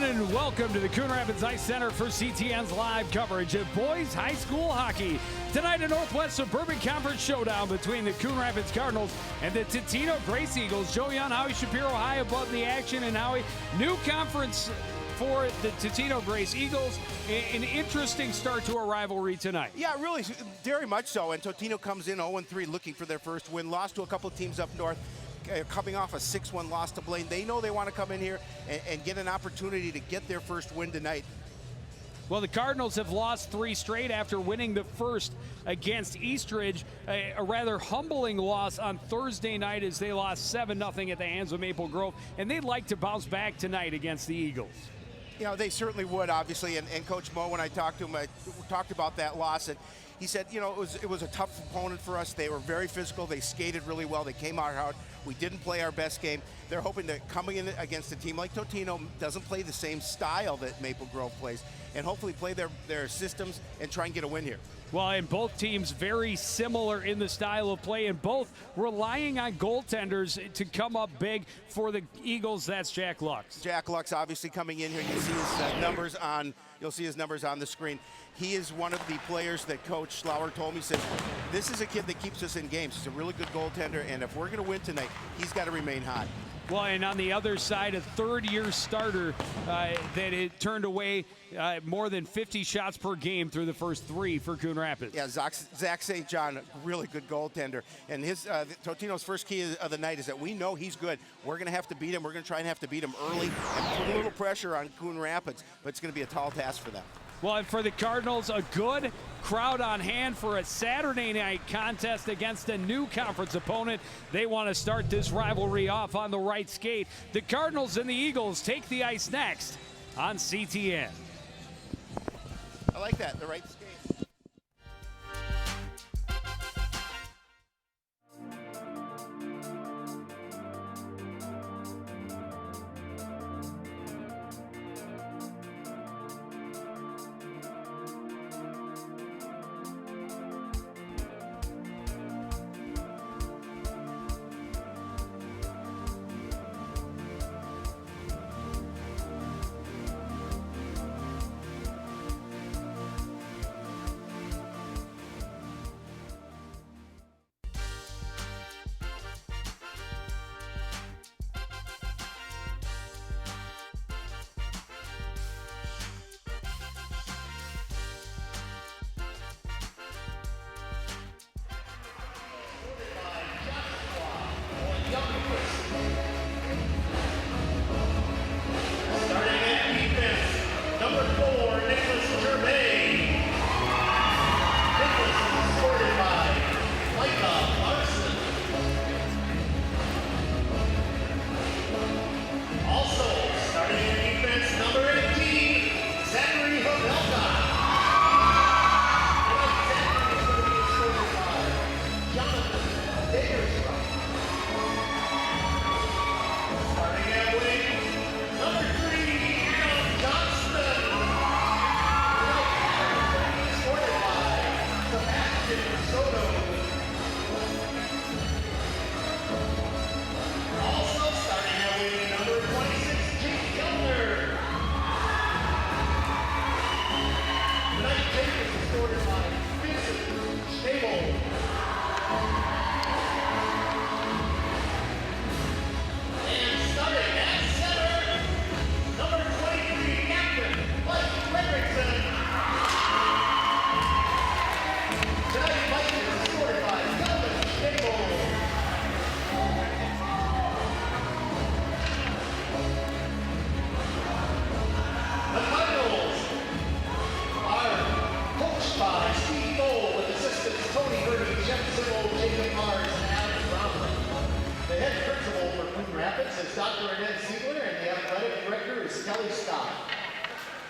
everyone, and welcome to the Coon Rapids Ice Center for CTN's live coverage of boys high school hockey. Tonight, a Northwest Suburban Conference showdown between the Coon Rapids Cardinals and the Totino Grace Eagles. Joey on Howie Shapiro high above the action, and Howie, new conference for the Totino Grace Eagles. An interesting start to a rivalry tonight. Yeah, really, very much so. And Totino comes in 0-3 looking for their first win. Lost to a couple of teams up north. Coming off a 6-1 loss to Blaine. They know they want to come in here and get an opportunity to get their first win tonight. Well, the Cardinals have lost 3 straight after winning the first against Eastridge. A rather humbling loss on Thursday night as they lost 7-0 at the hands of Maple Grove. And they'd like to bounce back tonight against the Eagles. You know, they certainly would, obviously. And Coach Mo, when I talked to him, I talked about that loss. And he said, you know, it was a tough opponent for us. They were very physical. They skated really well. They came out hard. We didn't play our best game. They're hoping that coming in against a team like Totino doesn't play the same style that Maple Grove plays, and hopefully play their systems and try and get a win here. Well, and both teams very similar in the style of play, and both relying on goaltenders to come up big. For the Eagles, that's Jack Lux. Jack Lux obviously coming in here. You see his numbers on. You'll see his numbers on the screen. He is one of the players that Coach Schlauer told me, said, this is a kid that keeps us in games. He's a really good goaltender, and if we're going to win tonight, he's got to remain hot. Well, and on the other side, a third-year starter that had turned away more than 50 shots per game through the first 3 for Coon Rapids. Yeah, Zach St. John, really good goaltender. And his Totino's first key of the night is that we know he's good. We're going to have to beat him. We're going to try and have to beat him early and put a little pressure on Coon Rapids, but it's going to be a tall task for them. Well, and for the Cardinals, a good crowd on hand for a Saturday night contest against a new conference opponent. They want to start this rivalry off on the right skate. The Cardinals and the Eagles take the ice next on CTN. I like that, the right skate.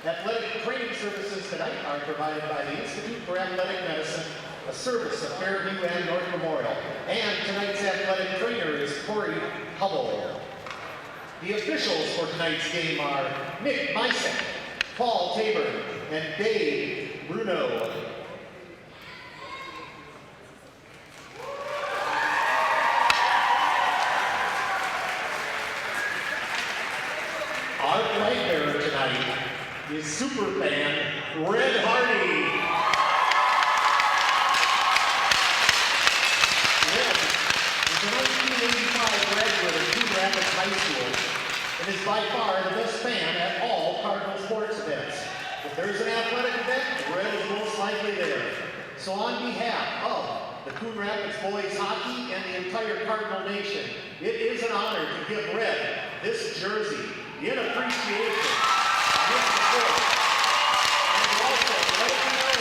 Athletic training services tonight are provided by the Institute for Athletic Medicine, a service of Fairview and North Memorial. And tonight's athletic trainer is Corey Hubble. The officials for tonight's game are Nick Meisek, Paul Tabor, and Dave Bruno. Our flag bearer tonight is superfan Red Hardy. Red is a 1985 graduate of Coon Rapids High School and is by far the best fan at all Cardinal sports events. If there's an athletic event, Red is most likely there. So on behalf of the Coon Rapids Boys Hockey and the entire Cardinal Nation, it is an honor to give Red this jersey in appreciation of his support. And also let you know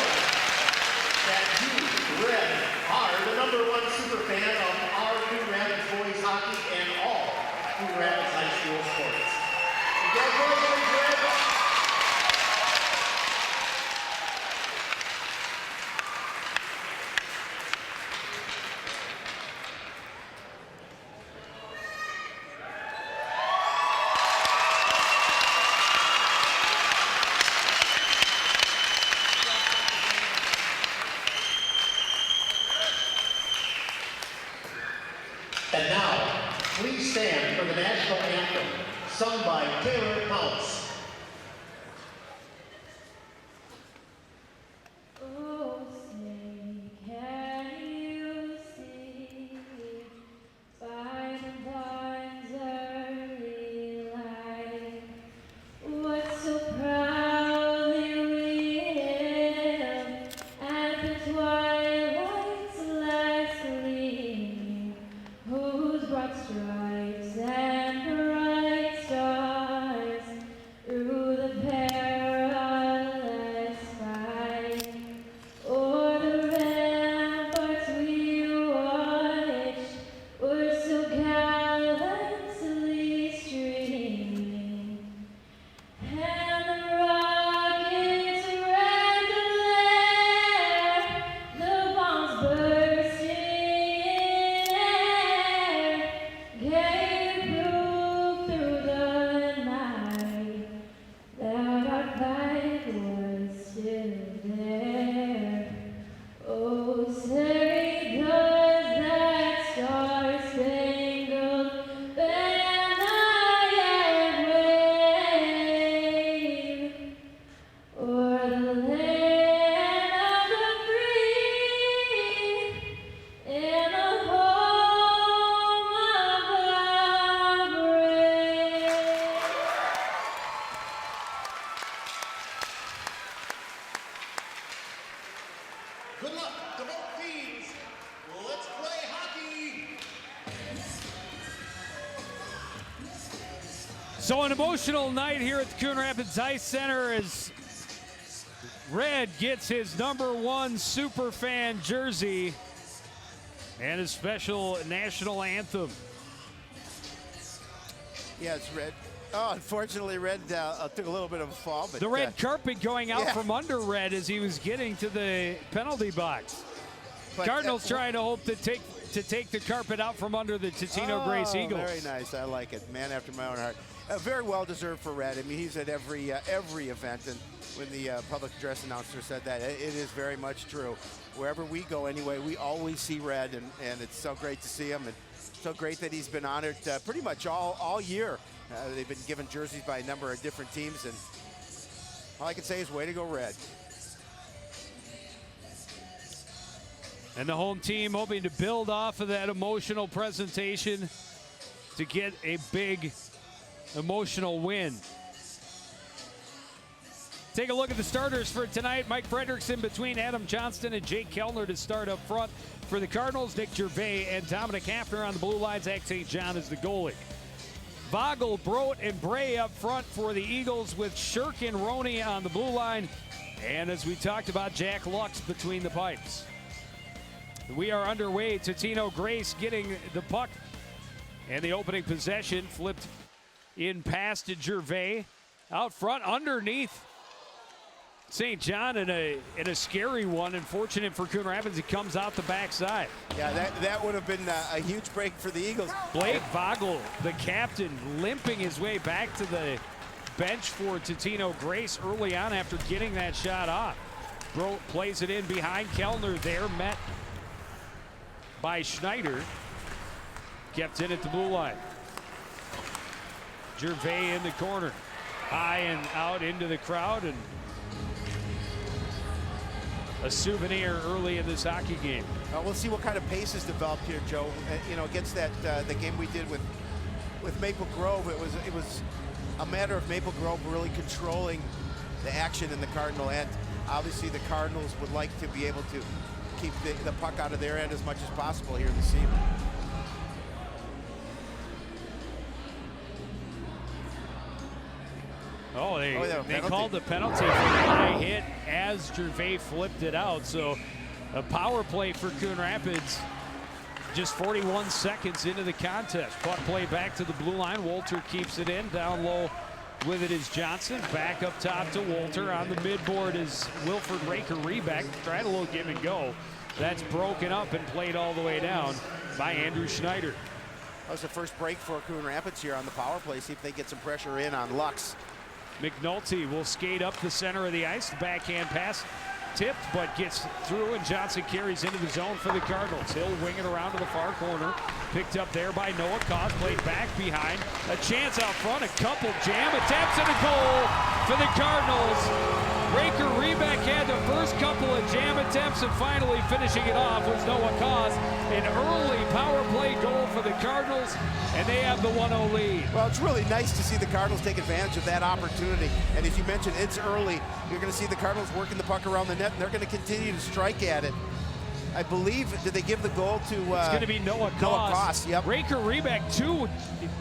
that you, Red, are the #1 super fan of our Coon Rapids Boys Hockey and all Coon Rapids High School sports. Congratulations, Red! And now, please stand for the national anthem, sung by Taylor Pounce. Oh, say, can you see by the dawn's early light what so proudly we hailed at the twilight's last gleaming, whose broad stripes and bright stars through the perilous fight o'er the ramparts we watched were so gallantly streaming, and the rockets red glare, the bombs bursting in air, gave proof through the night that our flag was still there. Oh, say does that star-spangled banner yet wave o'er the land of the free and the home of the brave? Good luck to both teams. Let's play hockey. So an emotional night here at the Coon Rapids Ice Center as Red gets his #1 superfan jersey and a special national anthem. Yes, Red. Oh, unfortunately, Red took a little bit of a fall. But The red carpet going out yeah. from under Red as he was getting to the penalty box. but, Cardinals trying to hope to take the carpet out from under the Totino Grace Eagles. Very nice. I like it. Man after my own heart. Very well deserved for Red. I mean, he's at every event, and when the public address announcer said that, it is very much true. Wherever we go, anyway, we always see Red, and it's so great to see him, and so great that he's been honored pretty much all year. They've been given jerseys by a number of different teams, and all I can say is way to go, Red. And the home team hoping to build off of that emotional presentation to get a big emotional win. Take a look at the starters for tonight. Mike Frederickson between Adam Johnston and Jake Kellner to start up front for the Cardinals. Nick Gervais and Dominic Hafner on the blue line. Zach St. John is the goalie. Vogel, Brodt, and Bray up front for the Eagles with Shirk and Roney on the blue line. And as we talked about, Jack Lux between the pipes. We are underway. Totino Grace getting the puck. And the opening possession flipped in past to Gervais. Out front, underneath St. John in a scary one. And fortunate for Coon Rapids, he comes out the backside. Yeah, that would have been a huge break for the Eagles. Blake Vogel, the captain, limping his way back to the bench for Totino Grace early on after getting that shot off. Brodt plays it in behind Kellner there, met by Schneider. Kept in at the blue line. Gervais in the corner. high and out into the crowd, and a souvenir early in this hockey game. We'll see what kind of pace is developed here, Joe. You know, against that the game we did with Maple Grove, it was a matter of Maple Grove really controlling the action in the Cardinal end. Obviously, the Cardinals would like to be able to keep the puck out of their end as much as possible here this evening. Oh, they called the penalty for the high hit as Gervais flipped it out. So a power play for Coon Rapids just 41 seconds into the contest. Puck play back to the blue line. Wolter keeps it in. Down low with it is Johnson. Back up top to Wolter. On the midboard is Wilfred Raker-Rebeck. Tried a little give and go. That's broken up and played all the way down by Andrew Schneider. That was the first break for Coon Rapids here on the power play. See if they get some pressure in on Lux. McNulty will skate up the center of the ice. Backhand pass tipped, but gets through, and Johnson carries into the zone for the Cardinals. He'll wing it around to the far corner. Picked up there by Noah Cos. Played back behind. A chance out front. A couple jam attempts and a goal for the Cardinals. Raker-Rebeck had the first couple of jam attempts, and finally finishing it off was Noah Cos. An early power play goal for the Cardinals, and they have the 1-0 lead. Well, it's really nice to see the Cardinals take advantage of that opportunity. And as you mentioned, it's early. You're going to see the Cardinals working the puck around the net, and they're going to continue to strike at it. I believe, did they give the goal to... it's going to be Noah Cos. Noah Cos, yep. Raker-Rebeck, 2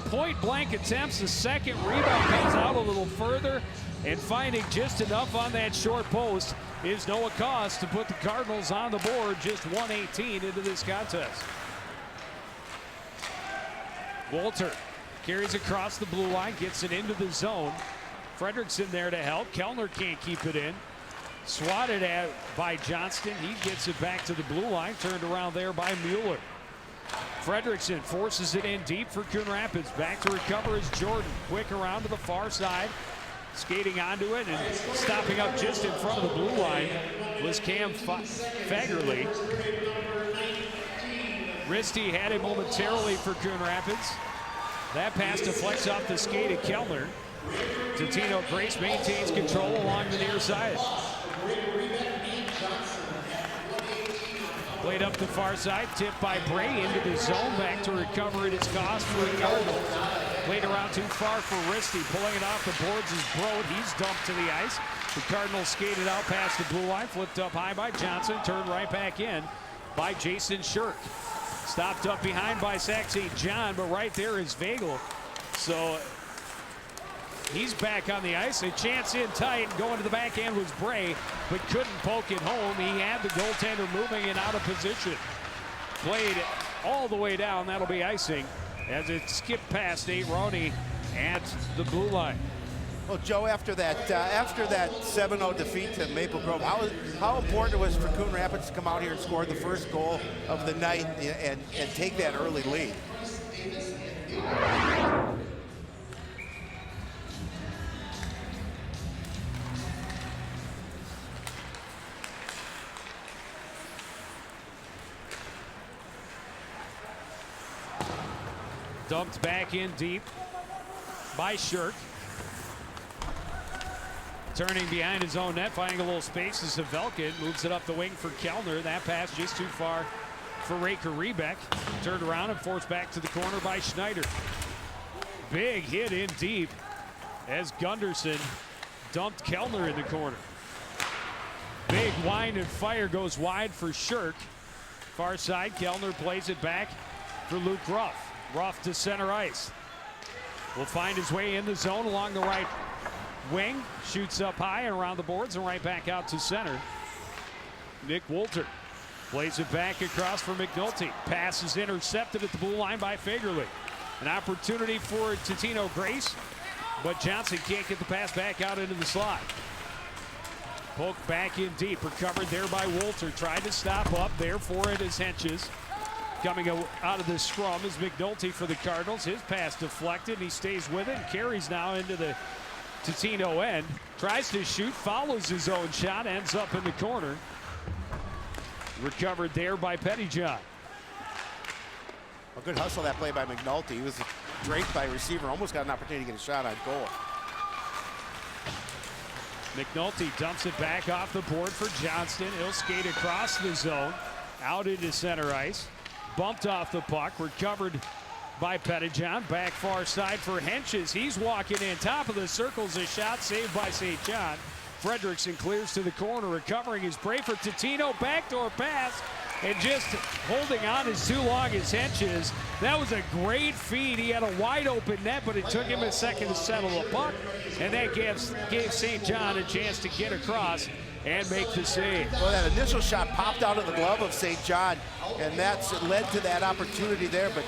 point-blank attempts. The second rebound comes out a little further, and finding just enough on that short post is Noah Cos to put the Cardinals on the board, just 1:18 into this contest. Wolter carries across the blue line, gets it into the zone. Fredrickson there to help. Kellner can't keep it in. Swatted at by Johnston. He gets it back to the blue line. Turned around there by Mueller. Fredrickson forces it in deep for Coon Rapids. Back to recover is Jordan. Quick around to the far side. Skating onto it and stopping up just in front of the blue line was Cam Fagerly. Risty had it momentarily for Coon Rapids. That pass deflects off the skate of Kellner. Totino Grace maintains control along the near side. Played up the far side, tipped by Bray into the zone. Back to recover it is Cos for the Cardinals. Played around too far for Risty. Pulling it off the boards is Brode. He's dumped to the ice. The Cardinals skated out past the blue line. Flipped up high by Johnson. Turned right back in by Jason Shirk. Stopped up behind by Sac St. John, but right there is Vagel. So he's back on the ice. A chance in tight, and going to the backhand was Bray, but couldn't poke it home. He had the goaltender moving and out of position. Played all the way down. That'll be icing as it skipped past Nate Roney at the blue line. Well, Joe, after that 7-0 defeat to Maple Grove, how important it was for Coon Rapids to come out here and score the first goal of the night and take that early lead. Dumped back in deep by Shirk. Turning behind his own net, finding a little space as Velkin moves it up the wing for Kellner. That pass just too far for Raker-Rebeck. Turned around and forced back to the corner by Schneider. Big hit in deep as Gunderson dumped Kellner in the corner. Big wind and fire goes wide for Shirk. Far side, Kellner plays it back for Luke Ruff. Ruff to center ice. Will find his way in the zone along the right wing. Shoots up high and around the boards and right back out to center. Nick Wolter plays it back across for McNulty. Pass is intercepted at the blue line by Fagerly. An opportunity for Totino Grace, but Johnson can't get the pass back out into the slot. Poke back in deep. Recovered there by Wolter. Tried to stop up. There for it is Henches. Coming out of the scrum is McNulty for the Cardinals. His pass deflected, and he stays with it and carries now into the Totino end. Tries to shoot, follows his own shot, ends up in the corner. Recovered there by Pettyjohn. A good hustle that play by McNulty. He was draped by a receiver, almost got an opportunity to get a shot on goal. McNulty dumps it back off the board for Johnston. He'll skate across the zone, out into center ice. Bumped off the puck, recovered by Pettijohn. Back far side for Henches. He's walking in, top of the circles, a shot saved by St. John. Fredrickson clears to the corner, recovering his break for Totino. Backdoor pass, and just holding on as too long as Henches. That was a great feed. He had a wide open net, but it took him a second to settle the puck, and that gave St. John a chance to get across and make the save. Well, that initial shot popped out of the glove of St. John, and that's led to that opportunity there. But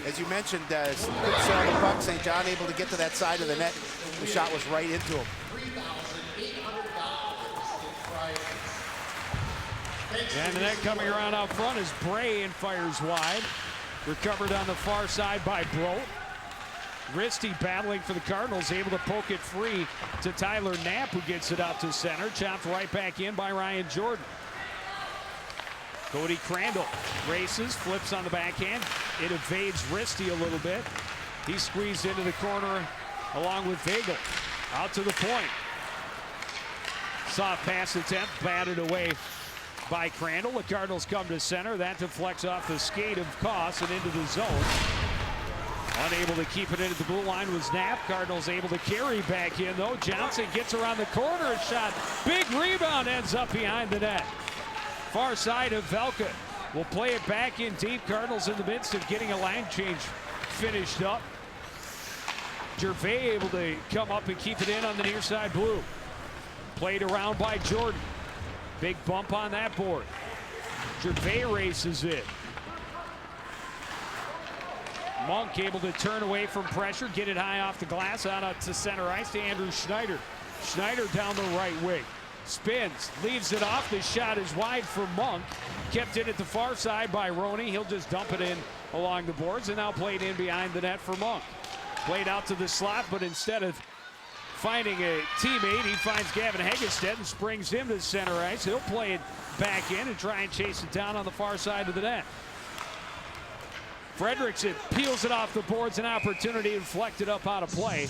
as you mentioned, good sell the puck. St. John able to get to that side of the net. The shot was right into him. And the net coming around out front is Bray and fires wide. Recovered on the far side by Brodt. Risty battling for the Cardinals, able to poke it free to Tyler Knapp, who gets it out to center. Chopped right back in by Ryan Jordan. Cody Crandall races, flips on the backhand. It evades Risty a little bit. He's squeezed into the corner along with Vagel. Out to the point. Soft pass attempt, batted away by Crandall. The Cardinals come to center. That deflects off the skate of Koss and into the zone. Unable to keep it in at the blue line was Knapp. Cardinals able to carry back in, though. Johnson gets around the corner, shot. Big rebound, ends up behind the net. Far side of Velka will play it back in deep. Cardinals in the midst of getting a line change finished up. Gervais able to come up and keep it in on the near side blue. Played around by Jordan. Big bump on that board. Gervais races it. Monk able to turn away from pressure, get it high off the glass, out to center ice to Andrew Schneider. Schneider down the right wing. Spins, leaves it off. The shot is wide for Monk. Kept in at the far side by Roney. He'll just dump it in along the boards, and now played in behind the net for Monk. Played out to the slot, but instead of finding a teammate, he finds Gavin Hegestead and springs him to center ice. He'll play it back in and try and chase it down on the far side of the net. Fredrickson peels it off the boards, an opportunity inflected up out of play.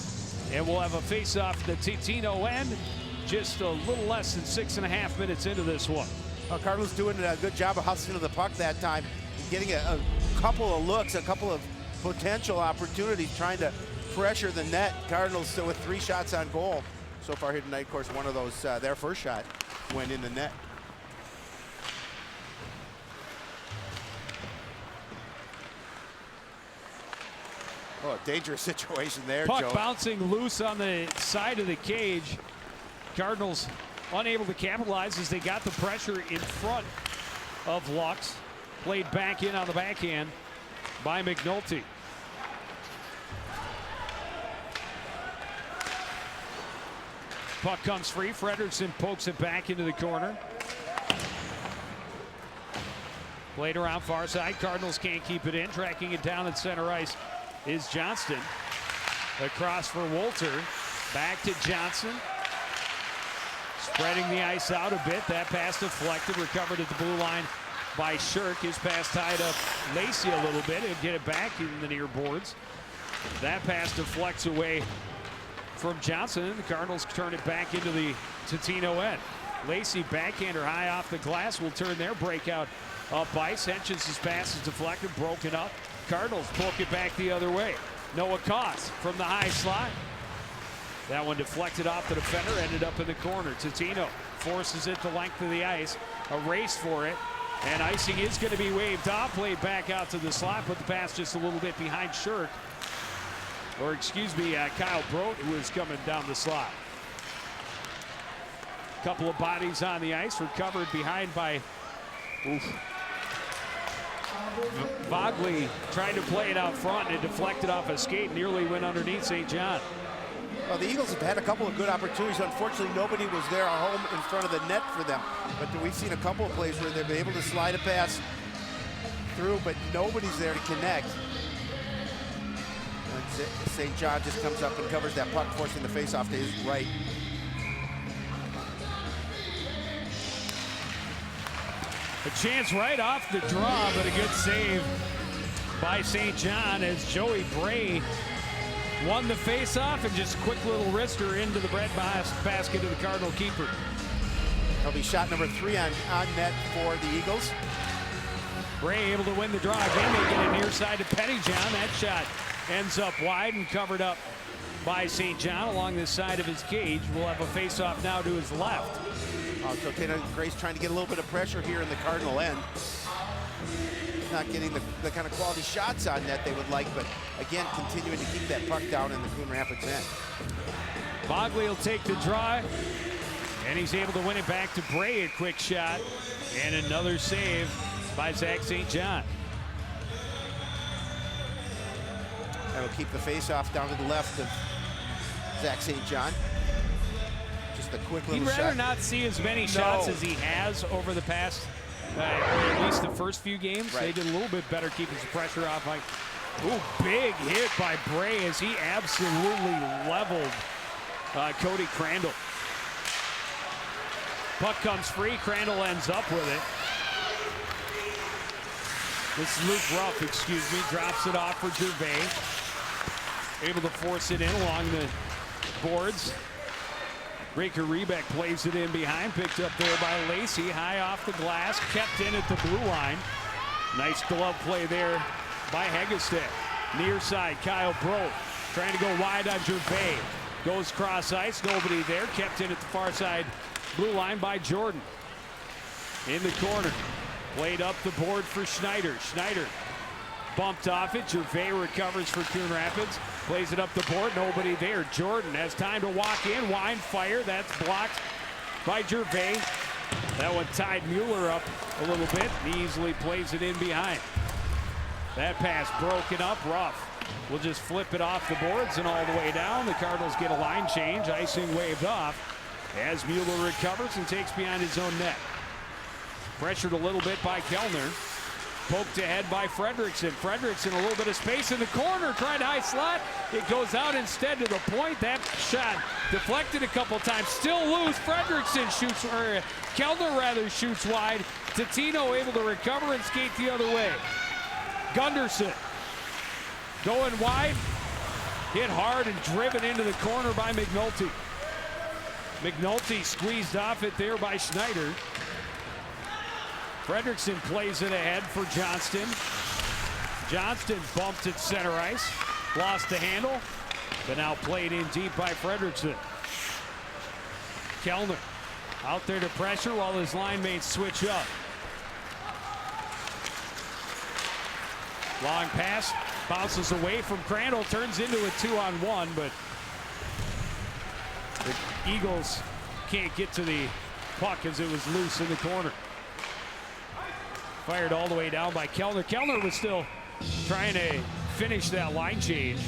And we'll have a face-off at the Totino end, just a little less than 6.5 minutes into this one. Cardinals doing a good job of hustling to the puck that time, getting a couple of looks, a couple of potential opportunities, trying to pressure the net. Cardinals still with 3 shots on goal so far here tonight. Of course, one of those, their first shot went in the net. Oh, a dangerous situation there, Puck Joe. bouncing loose on the side of the cage. Cardinals unable to capitalize as they got the pressure in front of Lux. Played back in on the backhand by McNulty. Puck comes free. Fredrickson pokes it back into the corner. Played around far side. Cardinals can't keep it in. Tracking it down at center ice is Johnston. Across for Wolter. Back to Johnson. Spreading the ice out a bit. That pass deflected. Recovered at the blue line by Shirk. His pass tied up Lacey a little bit. He'll get it back in the near boards. That pass deflects away from Johnson, and the Cardinals turn it back into the Totino end. Lacey backhander high off the glass will turn their breakout up ice. Hench's pass is deflected, broken up. Cardinals poke it back the other way. Noah Koss from the high slot. That one deflected off the defender, ended up in the corner. Totino forces it the length of the ice. A race for it, and icing is going to be waved off. Played back out to the slot, but the pass just a little bit behind Shirk. Or excuse me, Kyle Brodt, who is coming down the slot. Couple of bodies on the ice, recovered behind by Vogley. Trying to play it out front, and it deflected off a skate, nearly went underneath St. John. Well, the Eagles have had a couple of good opportunities. Unfortunately, nobody was there at home in front of the net for them. But we've seen a couple of plays where they've been able to slide a pass through, but nobody's there to connect. St. John just comes up and covers that puck, forcing the faceoff to his right. A chance right off the draw, but a good save by St. John as Joey Bray won the face-off and just quick little wrister into the bread basket of the Cardinal keeper. That'll be shot number 3 on net for the Eagles. Bray able to win the draw again. They get it near side to Pettyjohn. That shot ends up wide and covered up by St. John along the side of his cage. We'll have a face-off now to his left. Totino Grace trying to get a little bit of pressure here in the Cardinal end. Not getting the kind of quality shots on net they would like, but again, continuing to keep that puck down in the Coon Rapids end. Bogley will take the draw, and he's able to win it back to Bray. A quick shot, and another save by Zach St. John. That'll keep the face-off down to the left of Zach St. John. Just a quick little shot. He'd rather not see as many shots as he has over the past, or at least the first few games. Right. They did a little bit better keeping the pressure off. Like, ooh, big hit by Bray as he absolutely leveled Cody Crandall. Puck comes free. Crandall ends up with it. This is Luke Ruff, excuse me, drops it off for Gervais. Able to force it in along the boards. Raker Rebeck plays it in behind, picked up there by Lacey, high off the glass, kept in at the blue line. Nice glove play there by Hegestead. Near side, Kyle Broke trying to go wide on Gervais. Goes cross ice, nobody there, kept in at the far side blue line by Jordan. In the corner, played up the board for Schneider. Schneider bumped off it. Gervais recovers for Coon Rapids. Plays it up the board. Nobody there. Jordan has time to walk in. Wind fire. That's blocked by Gervais. That one tied Mueller up a little bit. He easily plays it in behind. That pass broken up. Ruff will just flip it off the boards and all the way down. The Cardinals get a line change. Icing waved off as Mueller recovers and takes behind his own net. Pressured a little bit by Kellner. Poked ahead by Fredrickson. Fredrickson, a little bit of space in the corner. Tried high slot. It goes out instead to the point. That shot deflected a couple times. Still loose. Fredrickson shoots, or Kellner rather, shoots wide. Totino able to recover and skate the other way. Gunderson going wide. Hit hard and driven into the corner by McNulty. McNulty squeezed off it there by Schneider. Fredrickson plays it ahead for Johnston. Johnston bumped at center ice. Lost the handle. But now played in deep by Fredrickson. Kellner out there to pressure while his line mates switch up. Long pass. Bounces away from Crandall. Turns into a 2-on-1. But the Eagles can't get to the puck as it was loose in the corner. Fired all the way down by Kellner. Kellner was still trying to finish that line change.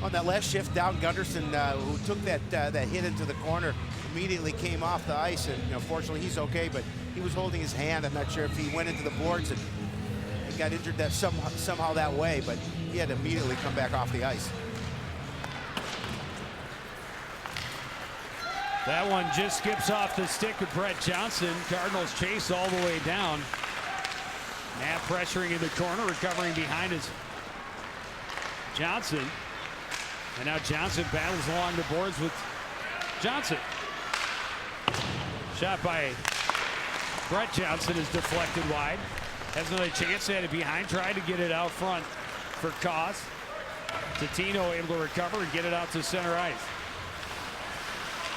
On that last shift down, Gunderson, who took that hit into the corner, immediately came off the ice, and fortunately he's okay, but he was holding his hand. I'm not sure if he went into the boards and got injured that somehow that way, but he had to immediately come back off the ice. That one just skips off the stick of Brett Johnson. Cardinals chase all the way down. Knapp pressuring in the corner, recovering behind his Johnson. And now Johnson battles along the boards with Johnson. Shot by Brett Johnson is deflected wide. Has another chance to head it behind. Tried to get it out front for Koss. Totino able to recover and get it out to center ice.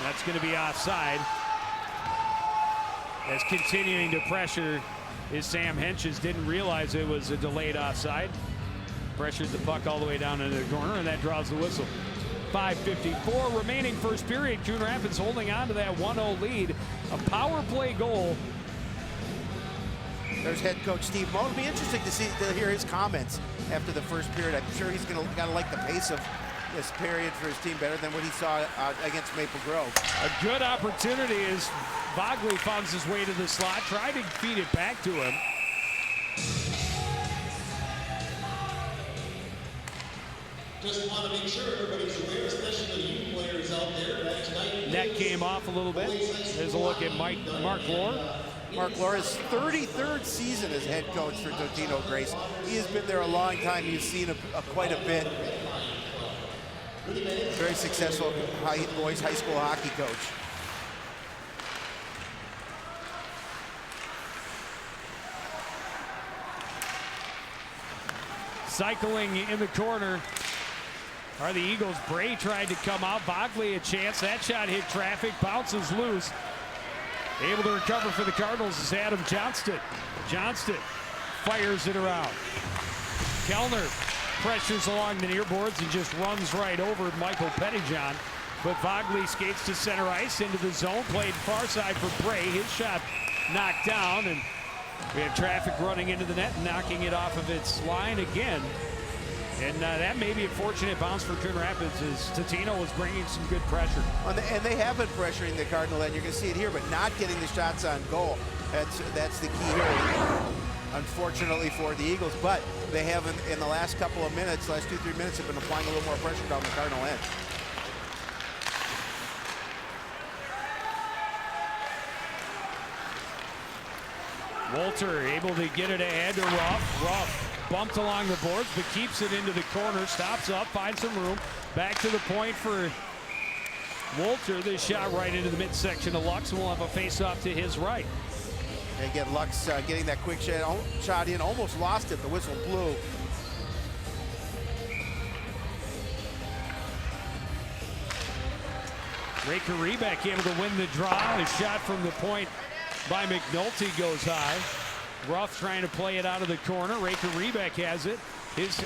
That's going to be offside. As continuing to pressure is Sam Henches. Didn't realize it was a delayed offside. Pressured the puck all the way down into the corner, and that draws the whistle. 5:54 remaining first period. Coon Rapids holding on to that 1-0 lead. A power play goal. There's head coach Steve Moe. It'll be interesting to hear his comments after the first period. I'm sure he's going to like the pace of this period for his team better than what he saw against Maple Grove. A good opportunity as Bogley finds his way to the slot, tried to feed it back to him. Just want to make sure everybody's aware, especially the youth players out there, that tonight. Net came off a little bit. There's a look at Mark Lohr. Mark Laura's 33rd season as head coach for Totino Grace. He has been there a long time. He's seen quite a bit. Very successful boys high school hockey coach. Cycling in the corner are the Eagles. Bray tried to come out. Bogley a chance. That shot hit traffic. Bounces loose. Able to recover for the Cardinals is Adam Johnston. Johnston fires it around. Kellner pressures along the near boards and just runs right over Michael Pettyjohn. But Bogley skates to center ice into the zone. Played far side for Bray. His shot knocked down, and we have traffic running into the net and knocking it off of its line again. And that may be a fortunate bounce for Coon Rapids as Totino was bringing some good pressure. And they have been pressuring the Cardinal end. You're going to see it here, but not getting the shots on goal. That's the key here, unfortunately, for the Eagles. But they have, in the last couple of minutes, last 2-3 minutes, have been applying a little more pressure down the Cardinal end. Wolter able to get it ahead to Ruff. Ruff bumped along the boards, but keeps it into the corner. Stops up, finds some room. Back to the point for Wolter. This shot right into the midsection of Lux, and we'll have a face-off to his right. Again, Lux getting that quick shot in. Almost lost it. The whistle blew. Raker Rebeck able to win the draw. A shot from the point by McNulty goes high. Ruff trying to play it out of the corner. Raker Rebeck has it. His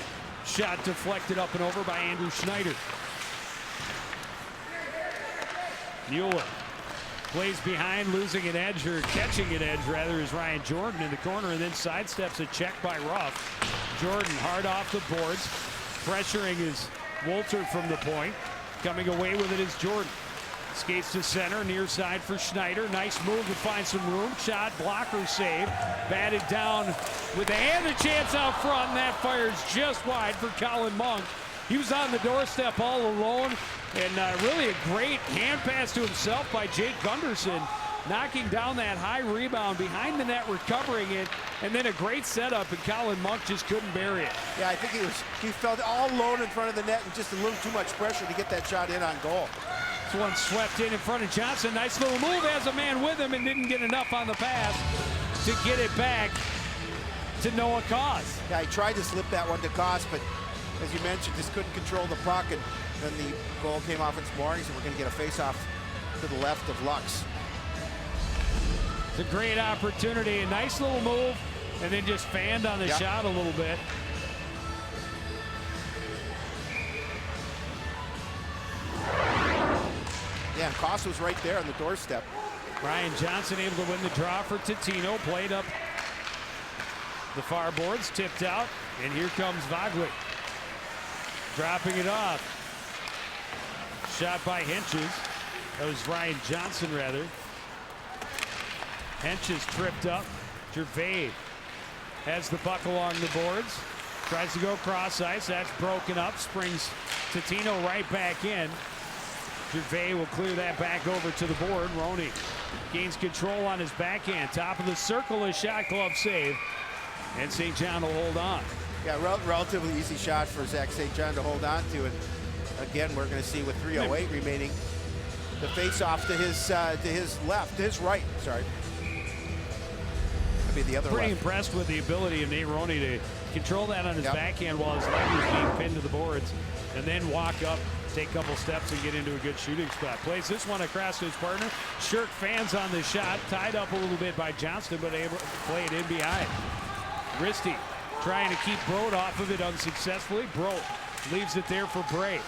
shot deflected up and over by Andrew Schneider. Mueller plays behind, losing an edge, or catching an edge rather, is Ryan Jordan in the corner, and then sidesteps a check by Ruff. Jordan hard off the boards. Pressuring is Wolter from the point. Coming away with it is Jordan. Skates to center, near side for Schneider. Nice move to find some room. Shot, blocker save. Batted down with a hand, a chance out front, and that fires just wide for Colin Monk. He was on the doorstep all alone, and really a great hand pass to himself by Jake Gunderson, knocking down that high rebound behind the net, recovering it, and then a great setup, and Colin Monk just couldn't bury it. Yeah, I think he felt all alone in front of the net and just a little too much pressure to get that shot in on goal. This one swept in front of Johnson. Nice little move, has a man with him and didn't get enough on the pass to get it back to Noah Koss. Yeah, he tried to slip that one to Koss, but as you mentioned, just couldn't control the puck, and then the goal came off its moorings, and we're going to get a face-off to the left of Lux. It's a great opportunity, a nice little move, and then just fanned on the shot a little bit. Yeah, and Koss was right there on the doorstep. Brian Johnson able to win the draw for Totino. Played up the far boards, tipped out, and here comes Vogley. Dropping it off. Shot by Henches. That was Ryan Johnson, rather. Henches tripped up. Gervais has the puck along the boards. Tries to go cross ice. That's broken up. Springs Totino right back in. Gervais will clear that back over to the board. Roney gains control on his backhand. Top of the circle, a shot glove save. And St. John will hold on. Yeah, relatively easy shot for Zach St. John to hold on to. And again, we're going to see with 3:08 remaining, the face-off to his left, to his right. Sorry. That'd be the other. Pretty left. impressed with the ability of Nate Roney to control that on his backhand while his leg was being pinned to the boards, and then walk up, take a couple steps, and get into a good shooting spot. Plays this one across to his partner. Shirk fans on the shot, tied up a little bit by Johnston, but able to play it in behind. Risty trying to keep Broad off of it unsuccessfully. Broad leaves it there for Bray.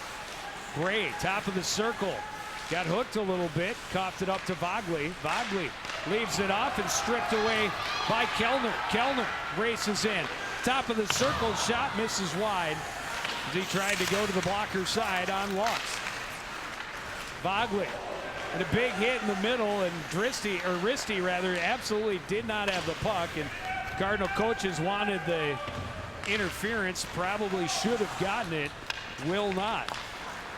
Bray, top of the circle. Got hooked a little bit, coughed it up to Vogley. Vogley leaves it off and stripped away by Kellner. Kellner races in. Top of the circle, shot misses wide as he tried to go to the blocker side on Lux. Vogley, and a big hit in the middle, and Risty absolutely did not have the puck, and Cardinal coaches wanted the interference, probably should have gotten it, will not.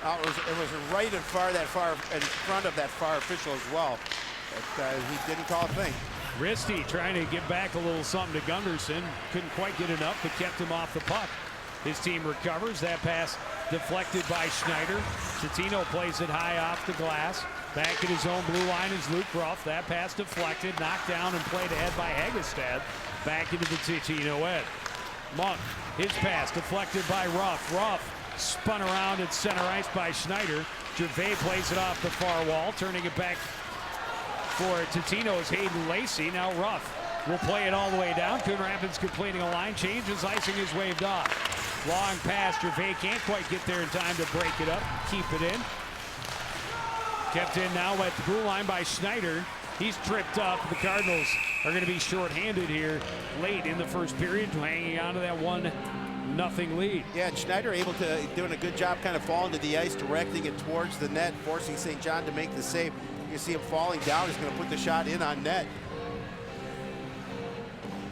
It was right in front of that far official as well. But he didn't call a thing. Risty trying to give back a little something to Gunderson. Couldn't quite get enough, but kept him off the puck. His team recovers. That pass deflected by Schneider. Totino plays it high off the glass. Back at his own blue line is Luke Ruff. That pass deflected, knocked down, and played ahead by Hagestad. Back into the Totino end. Monk, his pass deflected by Ruff. Ruff spun around at center ice by Schneider. Gervais plays it off the far wall, turning it back for Totino's Hayden Lacey. Now Ruff will play it all the way down. Coon Rapids completing a line change as icing is waved off. Long pass, Gervais can't quite get there in time to break it up, keep it in. Kept in now at the blue line by Schneider. He's tripped up. The Cardinals are going to be shorthanded here late in the first period, hanging on to that 1-0 lead. Yeah, and Schneider able to doing a good job kind of falling to the ice, directing it towards the net, forcing St. John to make the save. You see him falling down. He's going to put the shot in on net.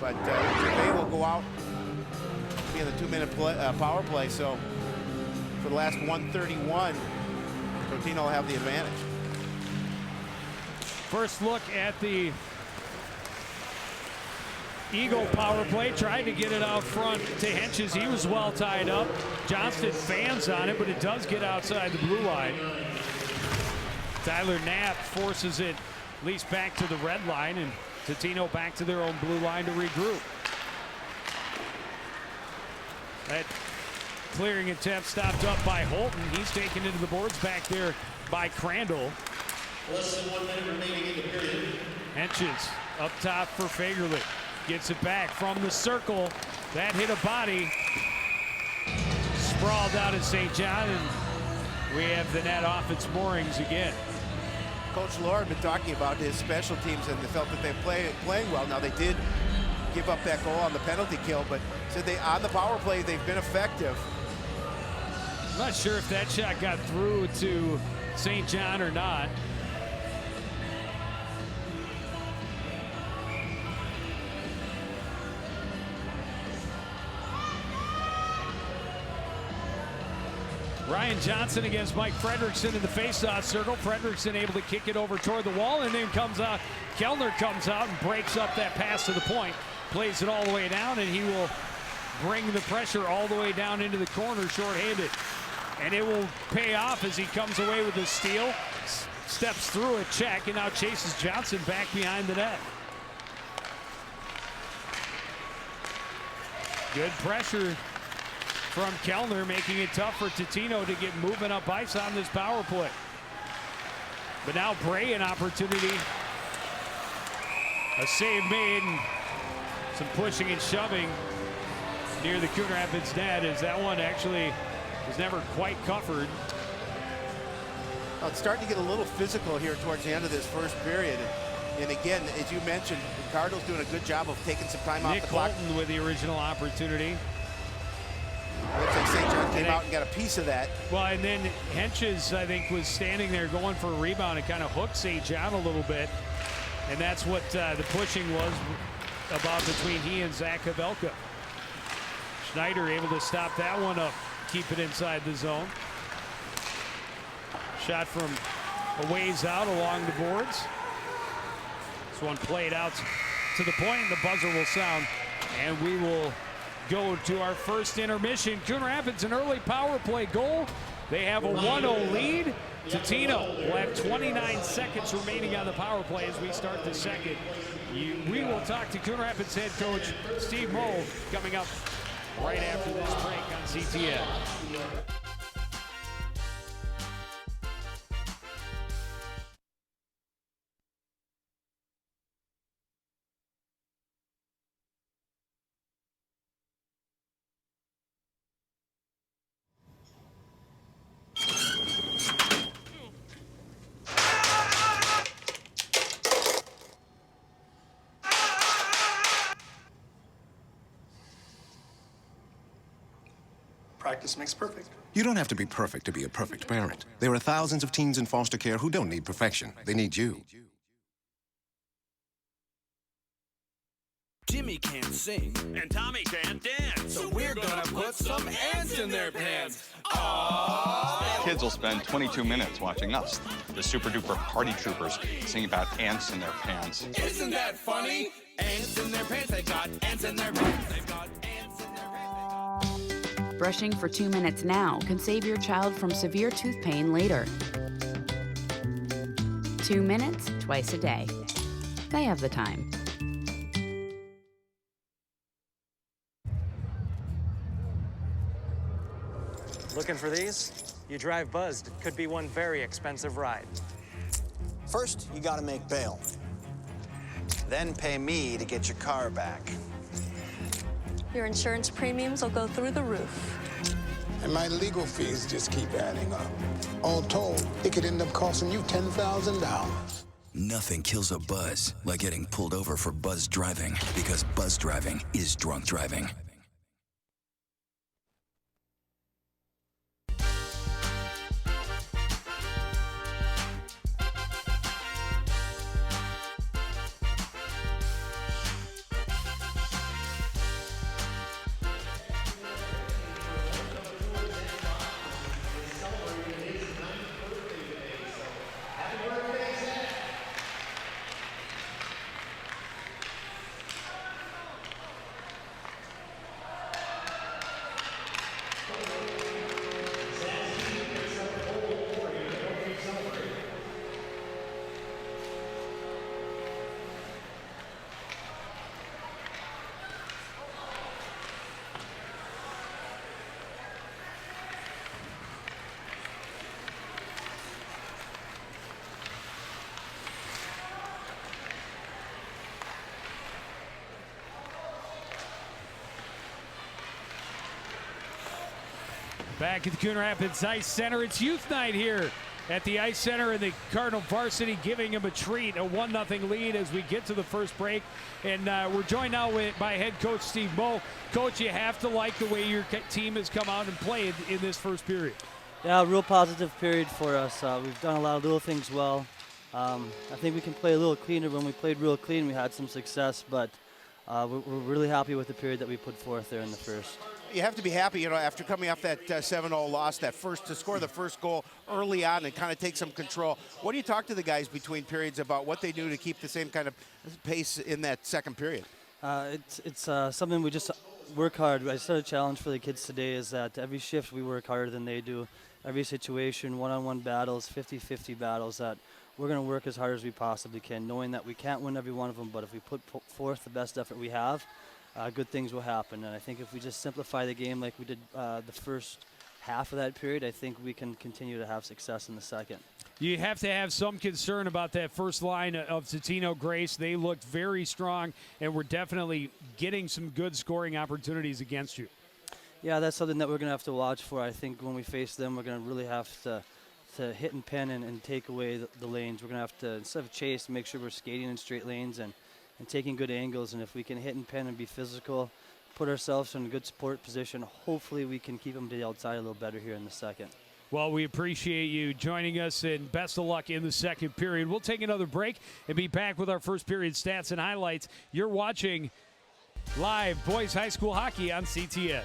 But Gervais will go out in the 2-minute power play. So for the last 1:31, Totino will have the advantage. First look at the Eagle power play. Tried to get it out front to Henches. He was well tied up. Johnston fans on it, but it does get outside the blue line. Tyler Knapp forces it at least back to the red line, and Totino back to their own blue line to regroup. That clearing attempt stopped up by Holton. He's taken into the boards back there by Crandall. Less than 1 minute remaining in the period. Henches up top for Fagerly. Gets it back from the circle. That hit a body. Sprawled out at St. John, and we have the net off its moorings again. Coach Lohr had been talking about his special teams, and they felt that they're playing well. Now, they did give up that goal on the penalty kill, but said on the power play, they've been effective. I'm not sure if that shot got through to St. John or not. Ryan Johnson against Mike Fredrickson in the faceoff circle. Fredrickson able to kick it over toward the wall, and then Kellner comes out and breaks up that pass to the point. Plays it all the way down, and he will bring the pressure all the way down into the corner shorthanded. And it will pay off as he comes away with the steal, steps through a check, and now chases Johnson back behind the net. Good pressure from Kellner, making it tough for Totino to get moving up ice on this power play. But now Bray an opportunity. A save made, and some pushing and shoving near the Coon Rapids net, as that one actually was never quite covered. Well, it's starting to get a little physical here towards the end of this first period. And again, as you mentioned, the Cardinals doing a good job of taking some time off the clock. Nick Holton with the original opportunity. Looks like St. John came out and got a piece of that. Well, and then Henches, I think, was standing there going for a rebound and kind of hooked St. John a little bit. And that's what the pushing was about between he and Zach Havelka. Schneider able to stop that one up, keep it inside the zone. Shot from a ways out along the boards. This one played out to the point, and the buzzer will sound, and we will go to our first intermission. Coon Rapids, an early power play goal. They have a 1-0 lead. Totino will have 29 seconds remaining on the power play as we start the second. We will talk to Coon Rapids head coach Steve Moe coming up right after this break on CTN. Practice makes perfect. You don't have to be perfect to be a perfect parent. There are thousands of teens in foster care who don't need perfection. They need you. Jimmy can't sing, and Tommy can't dance. So we're gonna put some ants in their pants. Aww. kids will spend 22 minutes watching us, the super duper party troopers, sing about ants in their pants. Isn't that funny? Ants in their pants, they got ants in their pants, they've got ants in their pants. Brushing for 2 minutes now can save your child from severe tooth pain later. 2 minutes, twice a day. They have the time. Looking for these? You drive buzzed. It could be one very expensive ride. First, you gotta make bail. Then pay me to get your car back. Your insurance premiums will go through the roof. And my legal fees just keep adding up. All told, it could end up costing you $10,000. Nothing kills a buzz like getting pulled over for buzz driving, because buzz driving is drunk driving. Back at the Coon Rapids Ice Center, it's youth night here at the Ice Center, and the Cardinal varsity giving them a treat, a 1-0 lead as we get to the first break. And we're joined now by head coach Steve Moe. Coach, you have to like the way your team has come out and played in this first period. Yeah, real positive period for us. We've done a lot of little things well. I think we can play a little cleaner. When we played real clean, we had some success, but we're really happy with the period that we put forth there in the first. You have to be happy, after coming off that 7-0 loss, to score the first goal early on and kind of take some control. What do you talk to the guys between periods about what they do to keep the same kind of pace in that second period? It's something we just work hard. I set a challenge for the kids today is that every shift we work harder than they do. Every situation, one-on-one battles, 50-50 battles, that we're going to work as hard as we possibly can, knowing that we can't win every one of them, but if we put forth the best effort we have, good things will happen. And I think if we just simplify the game like we did the first half of that period, I think we can continue to have success in the second. You have to have some concern about that first line of Totino Grace. They looked very strong, and we're definitely getting some good scoring opportunities against you. Yeah, that's something that we're going to have to watch for. I think when we face them, we're going to really have to hit and pin and take away the lanes. We're going to have to, instead of chase, make sure we're skating in straight lanes and taking good angles. And if we can hit and pin and be physical, put ourselves in a good support position, hopefully we can keep them to the outside a little better here in the second. Well, we appreciate you joining us, and best of luck in the second period. We'll take another break and be back with our first period stats and highlights. You're watching live Boys High School Hockey on CTN.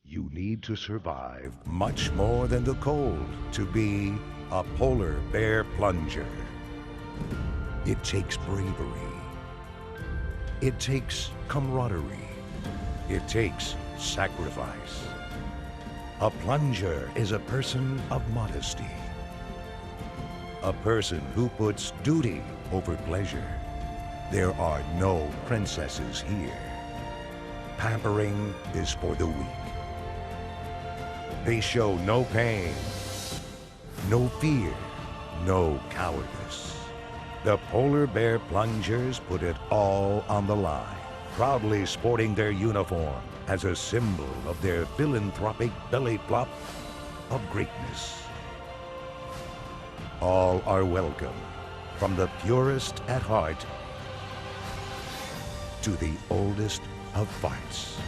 You need to survive much more than the cold to be a polar bear plunger. It takes bravery. It takes camaraderie. It takes sacrifice. A plunger is a person of modesty. A person who puts duty over pleasure. There are no princesses here. Pampering is for the weak. They show no pain, no fear, no cowardice. The Polar Bear Plungers put it all on the line, proudly sporting their uniform as a symbol of their philanthropic belly flop of greatness. All are welcome, from the purest at heart to the oldest of farts.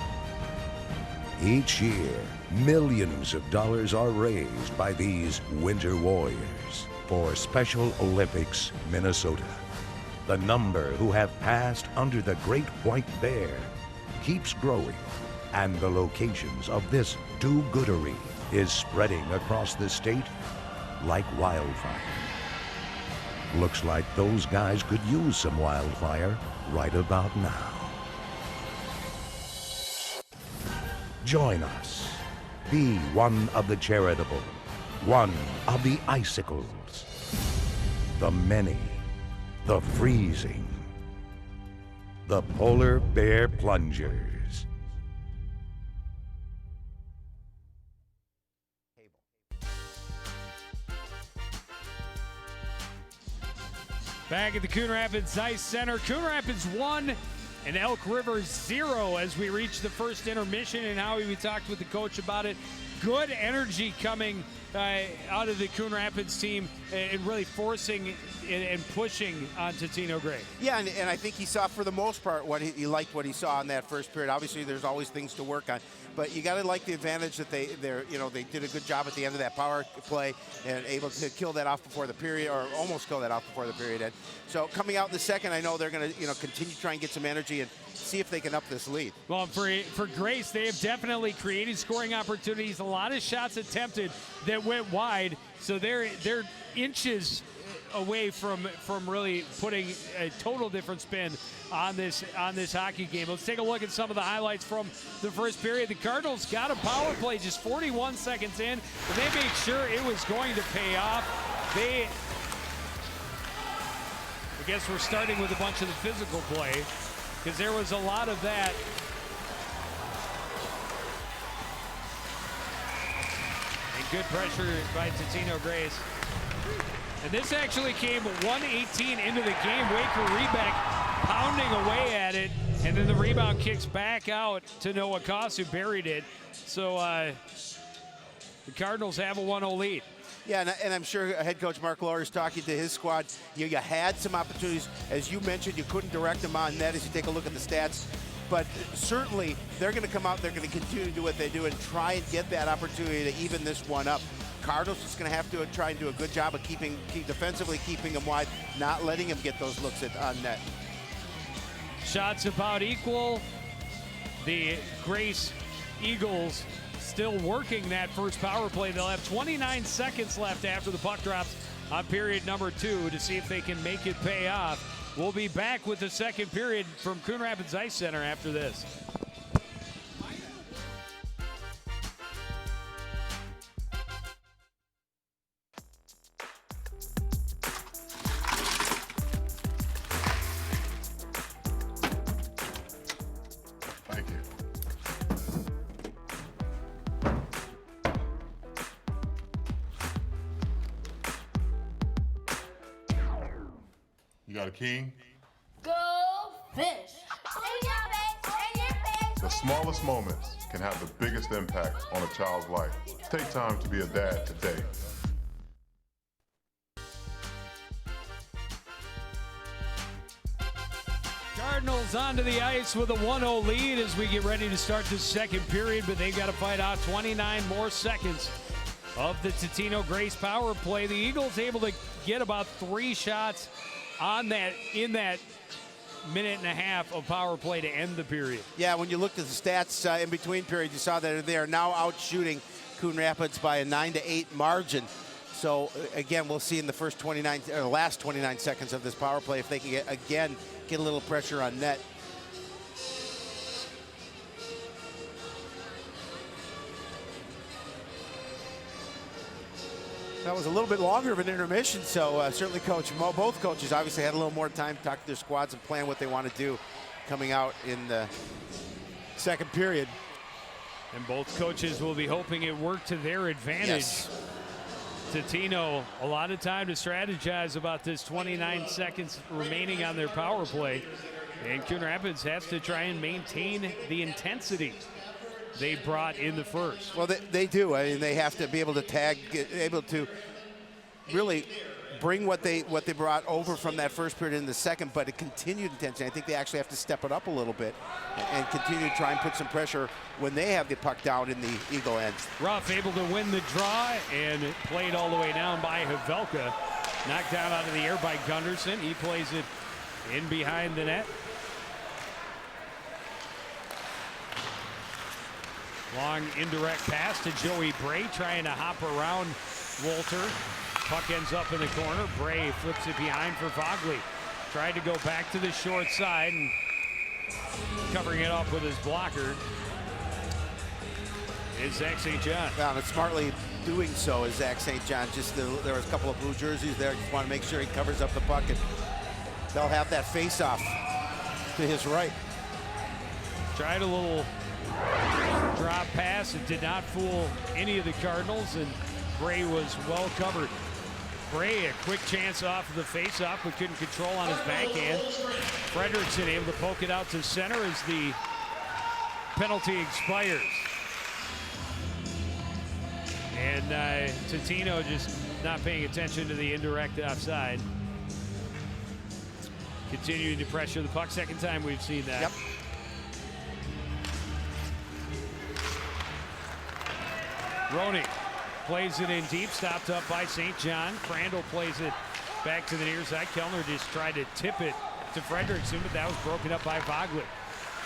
Each year, millions of dollars are raised by these winter warriors for Special Olympics Minnesota. The number who have passed under the Great White Bear keeps growing, and the locations of this do-goodery is spreading across the state like wildfire. Looks like those guys could use some wildfire right about now. Join us. Be one of the charitable, one of the icicles, the many, the freezing, the polar bear plungers. Back at the Coon Rapids Ice Center, Coon Rapids 1 and Elk River 0 as we reach the first intermission. And Howie, we talked with the coach about it. Good energy coming out of the Coon Rapids team and really forcing and pushing on Totino Grace. Yeah, and I think he saw, for the most part, what he liked what he saw in that first period. Obviously, there's always things to work on, but you got to like the advantage that they did a good job at the end of that power play and able to kill that off before the period, or almost kill that off before the period end. So coming out in the second, I know they're going to continue to try and get some energy and see if they can up this lead. Well, for Grace, they have definitely created scoring opportunities. A lot of shots attempted that went wide, so they're inches away from really putting a total different spin on this hockey game. Let's take a look at some of the highlights from the first period. The Cardinals got a power play just 41 seconds in, and they made sure it was going to pay off. I guess we're starting with a bunch of the physical play, because there was a lot of that. And good pressure by Totino Grace. And this actually came 1:18 into the game. Waker Rebeck pounding away at it, and then the rebound kicks back out to Noah Koss, who buried it. So the Cardinals have a 1-0 lead. Yeah, and I'm sure head coach Mark Lohr is talking to his squad. You had some opportunities. As you mentioned, you couldn't direct them on net as you take a look at the stats. But certainly, they're going to come out, they're going to continue to do what they do and try and get that opportunity to even this one up. Cardinals is going to have to try and do a good job of defensively keeping them wide, not letting them get those looks on net. Shots about equal. The Grace Eagles still working that first power play. They'll have 29 seconds left after the puck drops on period number 2 to see if they can make it pay off. We'll be back with the second period from Coon Rapids Ice Center after this. Thank you. You got a king? Go fish! The smallest moments can have the biggest impact on a child's life. Take time to be a dad today. Cardinals onto the ice with a 1-0 lead as we get ready to start the second period, but they've got to fight out 29 more seconds of the Totino Grace power play. The Eagles able to get about 3 shots on that in that minute and a half of power play to end the period. Yeah, when you looked at the stats in between periods, you saw that they are now out shooting Coon Rapids by a 9-8 margin. So again, we'll see in the last 29 seconds of this power play if they can get a little pressure on net. That was a little bit longer of an intermission, so certainly both coaches obviously had a little more time to talk to their squads and plan what they want to do coming out in the second period. And both coaches will be hoping it worked to their advantage. Yes. Totino, a lot of time to strategize about this 29 seconds remaining on their power play. And Coon Rapids has to try and maintain the intensity they brought in the first. Well, they do. I mean, they have to be able to able to really bring what they brought over from that first period in the second, but a continued intensity. I think they actually have to step it up a little bit and continue to try and put some pressure when they have the puck down in the Eagle end. Ruff able to win the draw and played all the way down by Havelka. Knocked down out of the air by Gunderson. He plays it in behind the net. Long indirect pass to Joey Bray, trying to hop around Wolter. Puck ends up in the corner. Bray flips it behind for Vogley. Tried to go back to the short side and covering it up with his blocker is Zach St. John. Yeah, and smartly doing so is Zach St. John. Just there was a couple of blue jerseys there. Just want to make sure he covers up the puck, and they'll have that face-off to his right. Tried a little drop pass. It did not fool any of the Cardinals, and Bray was well covered. Bray, a quick chance off of the face-off, but couldn't control on his backhand. Fredrickson able to poke it out to center as the penalty expires. And Totino just not paying attention to the indirect offside. Continuing to pressure the puck. Second time we've seen that. Yep. Roney plays it in deep, stopped up by St. John. Crandall plays it back to the near side. Kellner just tried to tip it to Fredrickson, but that was broken up by Vogley.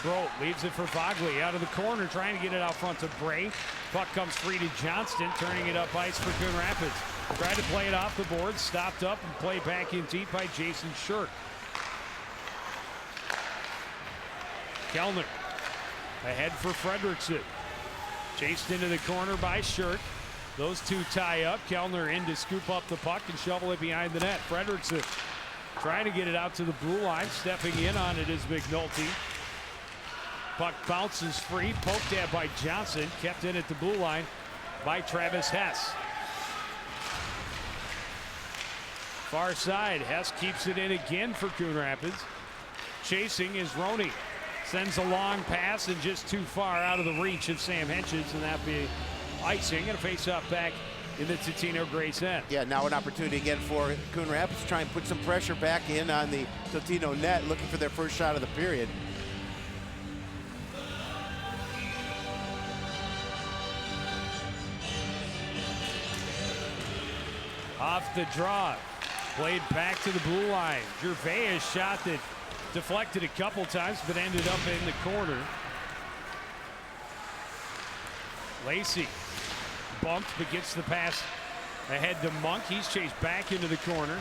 Brolt leaves it for Vogley out of the corner, trying to get it out front to Bray. Puck comes free to Johnston, turning it up ice for Coon Rapids. Tried to play it off the board, stopped up and played back in deep by Jason Shirk. Kellner ahead for Fredrickson. Chased into the corner by Shirk. Those two tie up. Kellner in to scoop up the puck and shovel it behind the net. Fredrickson trying to get it out to the blue line. Stepping in on it is McNulty. Puck bounces free. Poked at by Johnson. Kept in at the blue line by Travis Hess. Far side. Hess keeps it in again for Coon Rapids. Chasing is Roney. Sends a long pass and just too far out of the reach of Sam Henches, and that be icing and a face-off back in the Totino Grace end. Yeah, now an opportunity again for Coon Rapids to try and put some pressure back in on the Totino net, looking for their first shot of the period. Off the draw, played back to the blue line. Gervais has shot that deflected a couple times, but ended up in the corner. Lacey bumped, but gets the pass ahead to Monk. He's chased back into the corner.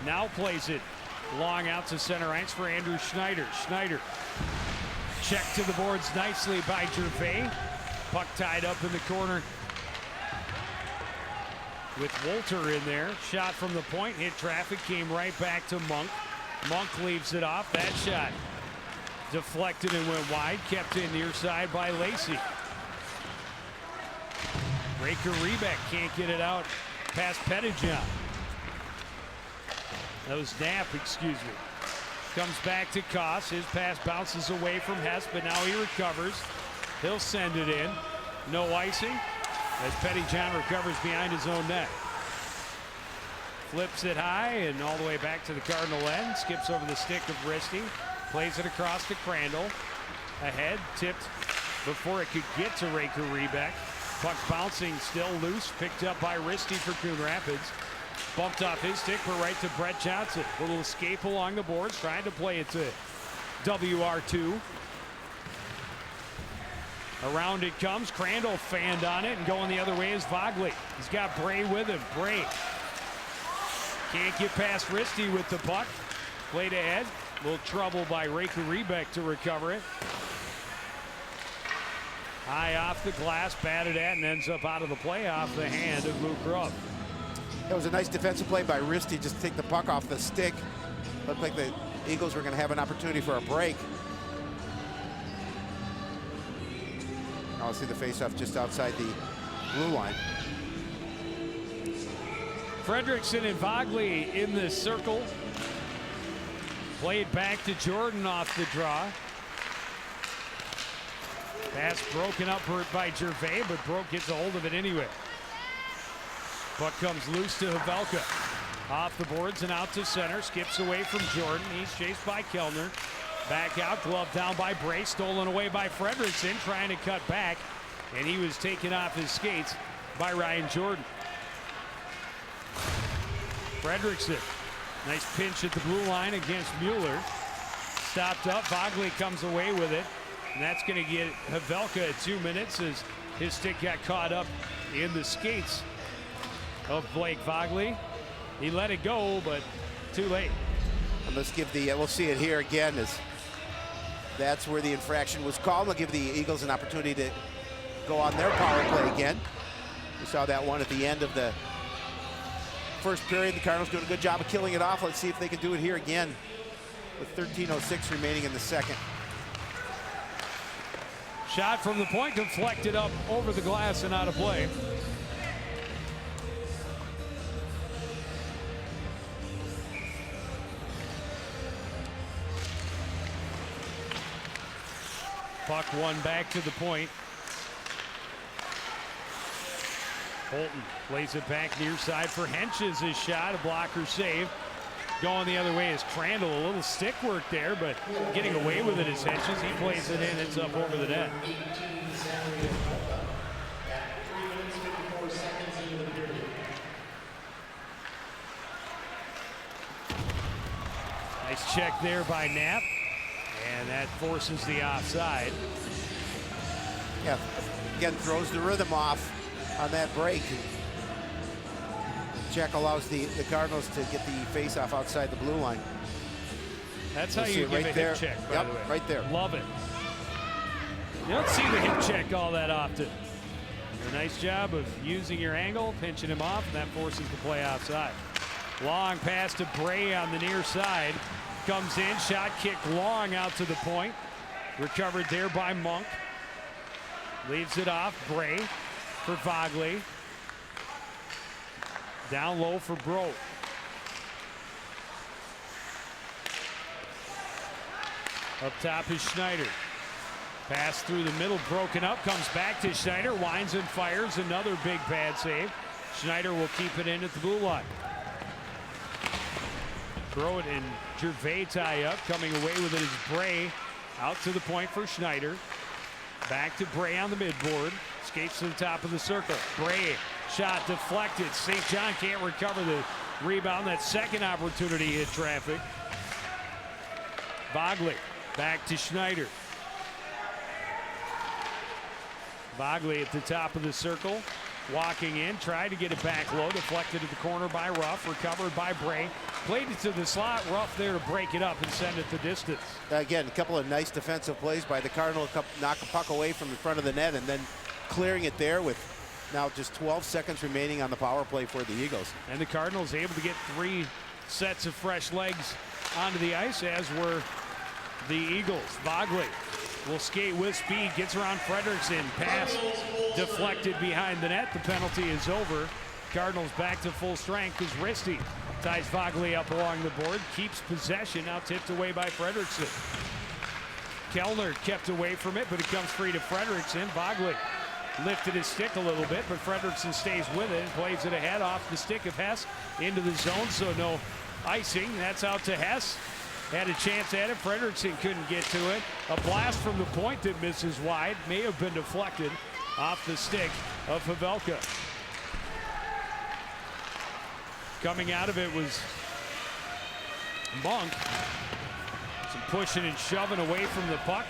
Now plays it long out to center ice for Andrew Schneider. Schneider checked to the boards nicely by Gervais. Puck tied up in the corner with Wolter in there. Shot from the point, hit traffic, came right back to Monk. Monk leaves it off. That shot deflected and went wide. Kept in near side by Lacey. Raker Rebeck can't get it out past Pettijohn. That was Knapp, excuse me. Comes back to Koss. His pass bounces away from Hess, but now he recovers. He'll send it in. No icing as Pettijohn recovers behind his own net. Flips it high and all the way back to the Cardinal end. Skips over the stick of Risty. Plays it across to Crandall. Ahead, tipped before it could get to Raker Rebeck. Puck bouncing, still loose. Picked up by Risty for Coon Rapids. Bumped off his stick, but right to Brett Johnson. Little escape along the boards, trying to play it to WR2. Around it comes. Crandall fanned on it, and going the other way is Vogley. He's got Bray with him. Bray can't get past Risty with the puck. Played ahead. A little trouble by Raker Rebeck to recover it. High off the glass, batted at, and ends up out of the play off the hand of Luke Ruff. It was a nice defensive play by Risty, just to take the puck off the stick. Looked like the Eagles were going to have an opportunity for a break. I'll see the faceoff just outside the blue line. Fredrickson and Vogley in the circle. Played back to Jordan off the draw. Pass broken up by Gervais, but Broke gets a hold of it anyway. Puck comes loose to Havelka. Off the boards and out to center. Skips away from Jordan. He's chased by Kellner. Back out, glove down by Bray. Stolen away by Fredrickson, trying to cut back. And he was taken off his skates by Ryan Jordan. Fredrickson, nice pinch at the blue line against Mueller. Stopped up, Vogley comes away with it. And that's going to get Havelka at 2 minutes as his stick got caught up in the skates of Blake Vogley. He let it go, but too late. And let's give the, we'll see it here again as that's where the infraction was called. We'll give the Eagles an opportunity to go on their power play again. We saw that one at the end of the first period. The Cardinals doing a good job of killing it off. Let's see if they can do it here again with 13:06 remaining in the second. Shot from the point, deflected up over the glass and out of play. Puck won back to the point. Holton plays it back near side for Henches. His shot, a blocker save. Going the other way is Crandall. A little stick work there, but getting away with it is Henches. He plays it in. It's up over the net. Nice check there by Knapp. And that forces the offside. Yeah, again, throws the rhythm off on that break. Check allows the Cardinals to get the face-off outside the blue line. That's how you give a hip check, by the way. Right there. Love it. You don't see the hip check all that often. A nice job of using your angle, pinching him off, and that forces the play outside. Long pass to Bray on the near side. Comes in, shot kick long out to the point. Recovered there by Monk. Leaves it off, Bray for Vogley. Down low for Brodt. Up top is Schneider. Pass through the middle, broken up, comes back to Schneider, winds and fires, another big pad save. Schneider will keep it in at the blue line. Brodt and Gervais tie up, coming away with it is Bray. Out to the point for Schneider. Back to Bray on the midboard. Skates to the top of the circle. Bray, shot deflected. St. John can't recover the rebound. That second opportunity hit traffic. Vogley back to Schneider. Vogley at the top of the circle. Walking in, tried to get it back low. Deflected to the corner by Ruff. Recovered by Bray. Played it to the slot. Ruff there to break it up and send it the distance. Again, a couple of nice defensive plays by the Cardinals. Knock a puck away from the front of the net and then clearing it there with now just 12 seconds remaining on the power play for the Eagles. And the Cardinals able to get 3 sets of fresh legs onto the ice, as were the Eagles. Vogley will skate with speed, gets around Fredrickson. Pass deflected behind the net. The penalty is over. Cardinals back to full strength as Risty ties Vogley up along the board, keeps possession, now tipped away by Fredrickson. Kellner kept away from it, but it comes free to Fredrickson. Vogley lifted his stick a little bit, but Fredrickson stays with it and plays it ahead off the stick of Hess into the zone, so no icing. That's out to Hess. Had a chance at it. Fredrickson couldn't get to it. A blast from the point that misses wide. May have been deflected off the stick of Havelka. Coming out of it was Monk. Some pushing and shoving away from the puck.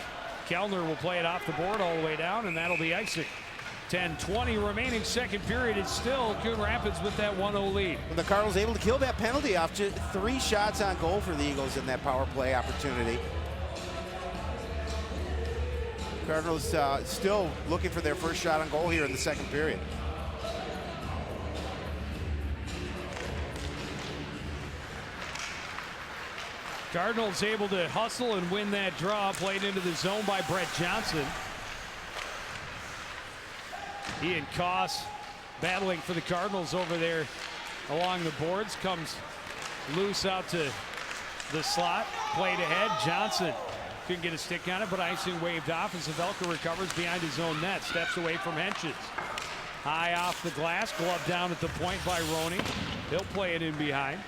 Kellner will play it off the board all the way down, and that'll be icing. 10:20 remaining, second period. It's still Coon Rapids with that 1-0 lead. And the Cardinals able to kill that penalty off. Just 3 shots on goal for the Eagles in that power play opportunity. Cardinals still looking for their first shot on goal here in the second period. Cardinals able to hustle and win that draw. Played into the zone by Brett Johnson. He and Koss battling for the Cardinals over there along the boards. Comes loose out to the slot. Played ahead. Johnson couldn't get a stick on it, but icing waved off as Havelka recovers behind his own net. Steps away from Henches. High off the glass, glove down at the point by Roney. He'll play it in behind.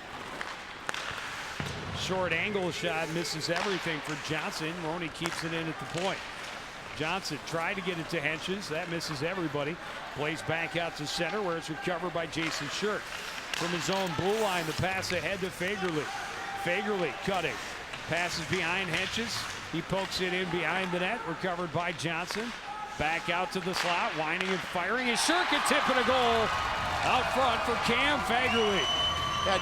Short angle shot misses everything for Johnson. Roney keeps it in at the point. Johnson tried to get it to Henches. That misses everybody. Plays back out to center where it's recovered by Jason Shirk. From his own blue line, the pass ahead to Fagerly. Fagerly cutting. Passes behind Henches. He pokes it in behind the net. Recovered by Johnson. Back out to the slot. Winding and firing. And Shirk a tip and a goal out front for Cam Fagerly. Yeah,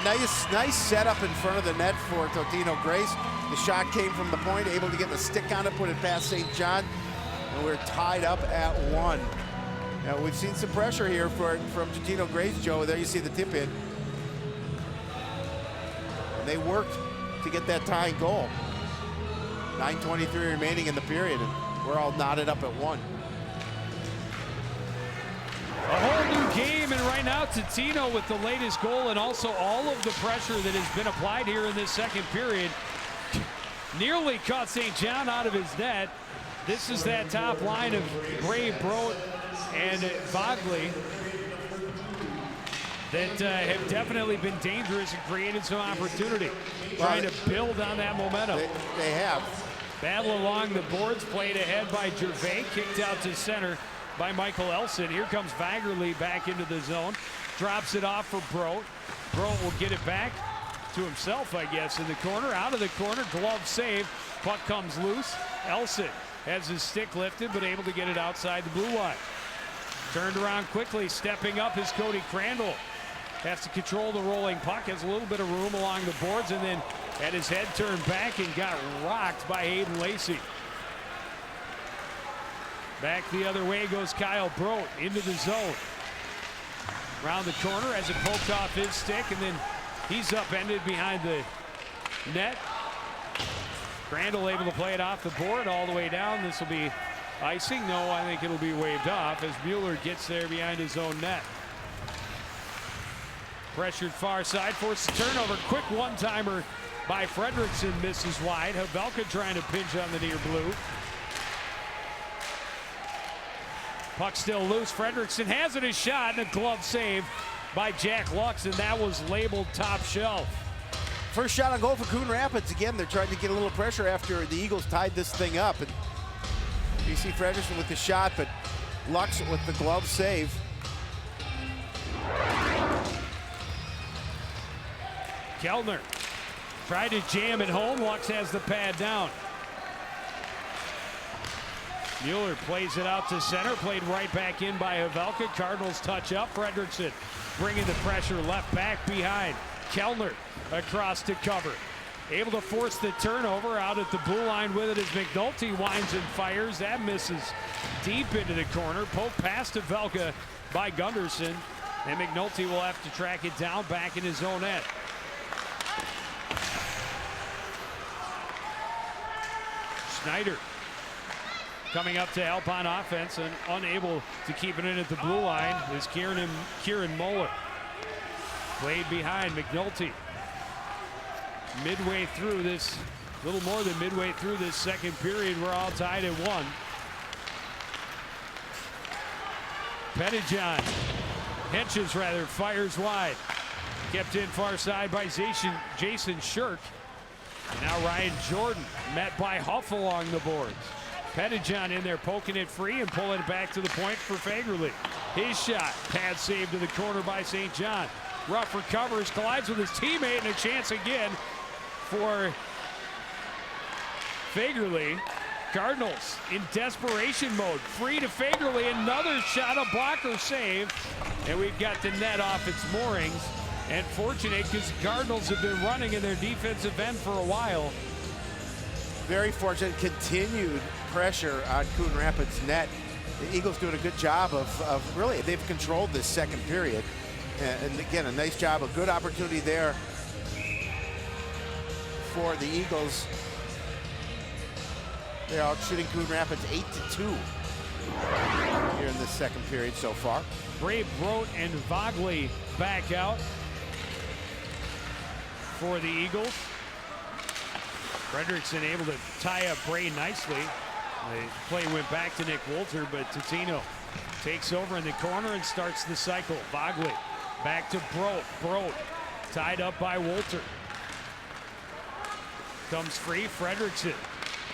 nice setup in front of the net for Totino Grace. The shot came from the point, able to get the stick on it, put it past St. John, and we're tied up at 1. Now we've seen some pressure here from Totino Grace, Joe. There you see the tip in. And they worked to get that tying goal. 9:23 remaining in the period, and we're all knotted up at 1. A whole new game, and right now Totino with the latest goal and also all of the pressure that has been applied here in this second period. Nearly caught St. John out of his net. This is that top line of Brave, Brote, and Vogley that have definitely been dangerous and created some opportunity. Trying to build on that momentum. They have. Battle along the boards, played ahead by Gervais, kicked out to center by Michael Elson. Here comes Fagerly back into the zone. Drops it off for Brote. Brote will get it back to himself, I guess, in the corner. Out of the corner, glove save. Puck comes loose. Elson has his stick lifted, but able to get it outside the blue line. Turned around quickly, stepping up is Cody Crandall. Has to control the rolling puck, has a little bit of room along the boards, and then had his head turned back and got rocked by Hayden Lacey. Back the other way goes Kyle Brote into the zone. Around the corner as it poked off his stick, and then he's upended behind the net. Crandall able to play it off the board all the way down. This will be icing. No, I think it'll be waved off as Mueller gets there behind his own net. Pressured far side, forced a turnover. Quick one-timer by Fredrickson, misses wide. Havelka trying to pinch on the near blue. Puck still loose. Fredrickson has it, a shot, and a glove save by Jack Lux, and that was labeled top shelf. First shot on goal for Coon Rapids. Again, they're trying to get a little pressure after the Eagles tied this thing up. And you see Fredrickson with the shot, but Lux with the glove save. Kellner tried to jam it home. Lux has the pad down. Mueller plays it out to center, played right back in by Havelka. Cardinals touch up. Fredrickson bringing the pressure left back behind. Kellner across to cover. Able to force the turnover. Out at the blue line with it as McNulty winds and fires. That misses deep into the corner. Poke past Havelka by Gunderson. And McNulty will have to track it down back in his own net. Schneider coming up to help on offense and unable to keep it in at the blue line is Kieran Mueller. Played behind McNulty. Midway through this, little more than midway through this second period, we're all tied at 1. Pettijohn, Henches rather, fires wide. Kept in far side by Jason Shirk. And now Ryan Jordan met by Huff along the boards. Pettijohn in there poking it free and pulling it back to the point for Fagerly. His shot, pad saved to the corner by St. John. Ruff recovers, collides with his teammate, and a chance again for Fagerly. Cardinals in desperation mode. Free to Fagerly, another shot, a blocker save. And we've got the net off its moorings. And fortunate because the Cardinals have been running in their defensive end for a while. Very fortunate, continued pressure on Coon Rapids net. The Eagles doing a good job of really, they've controlled this second period. And again, a nice job, a good opportunity there for the Eagles. They're out shooting Coon Rapids 8-2 here in this second period so far. Brave, Brote, and Vogley back out for the Eagles. Fredrickson able to tie up Bray nicely. The play went back to Nick Wolter, but Totino takes over in the corner and starts the cycle. Vogley back to Brodt. Brodt tied up by Wolter. Comes free, Fredrickson.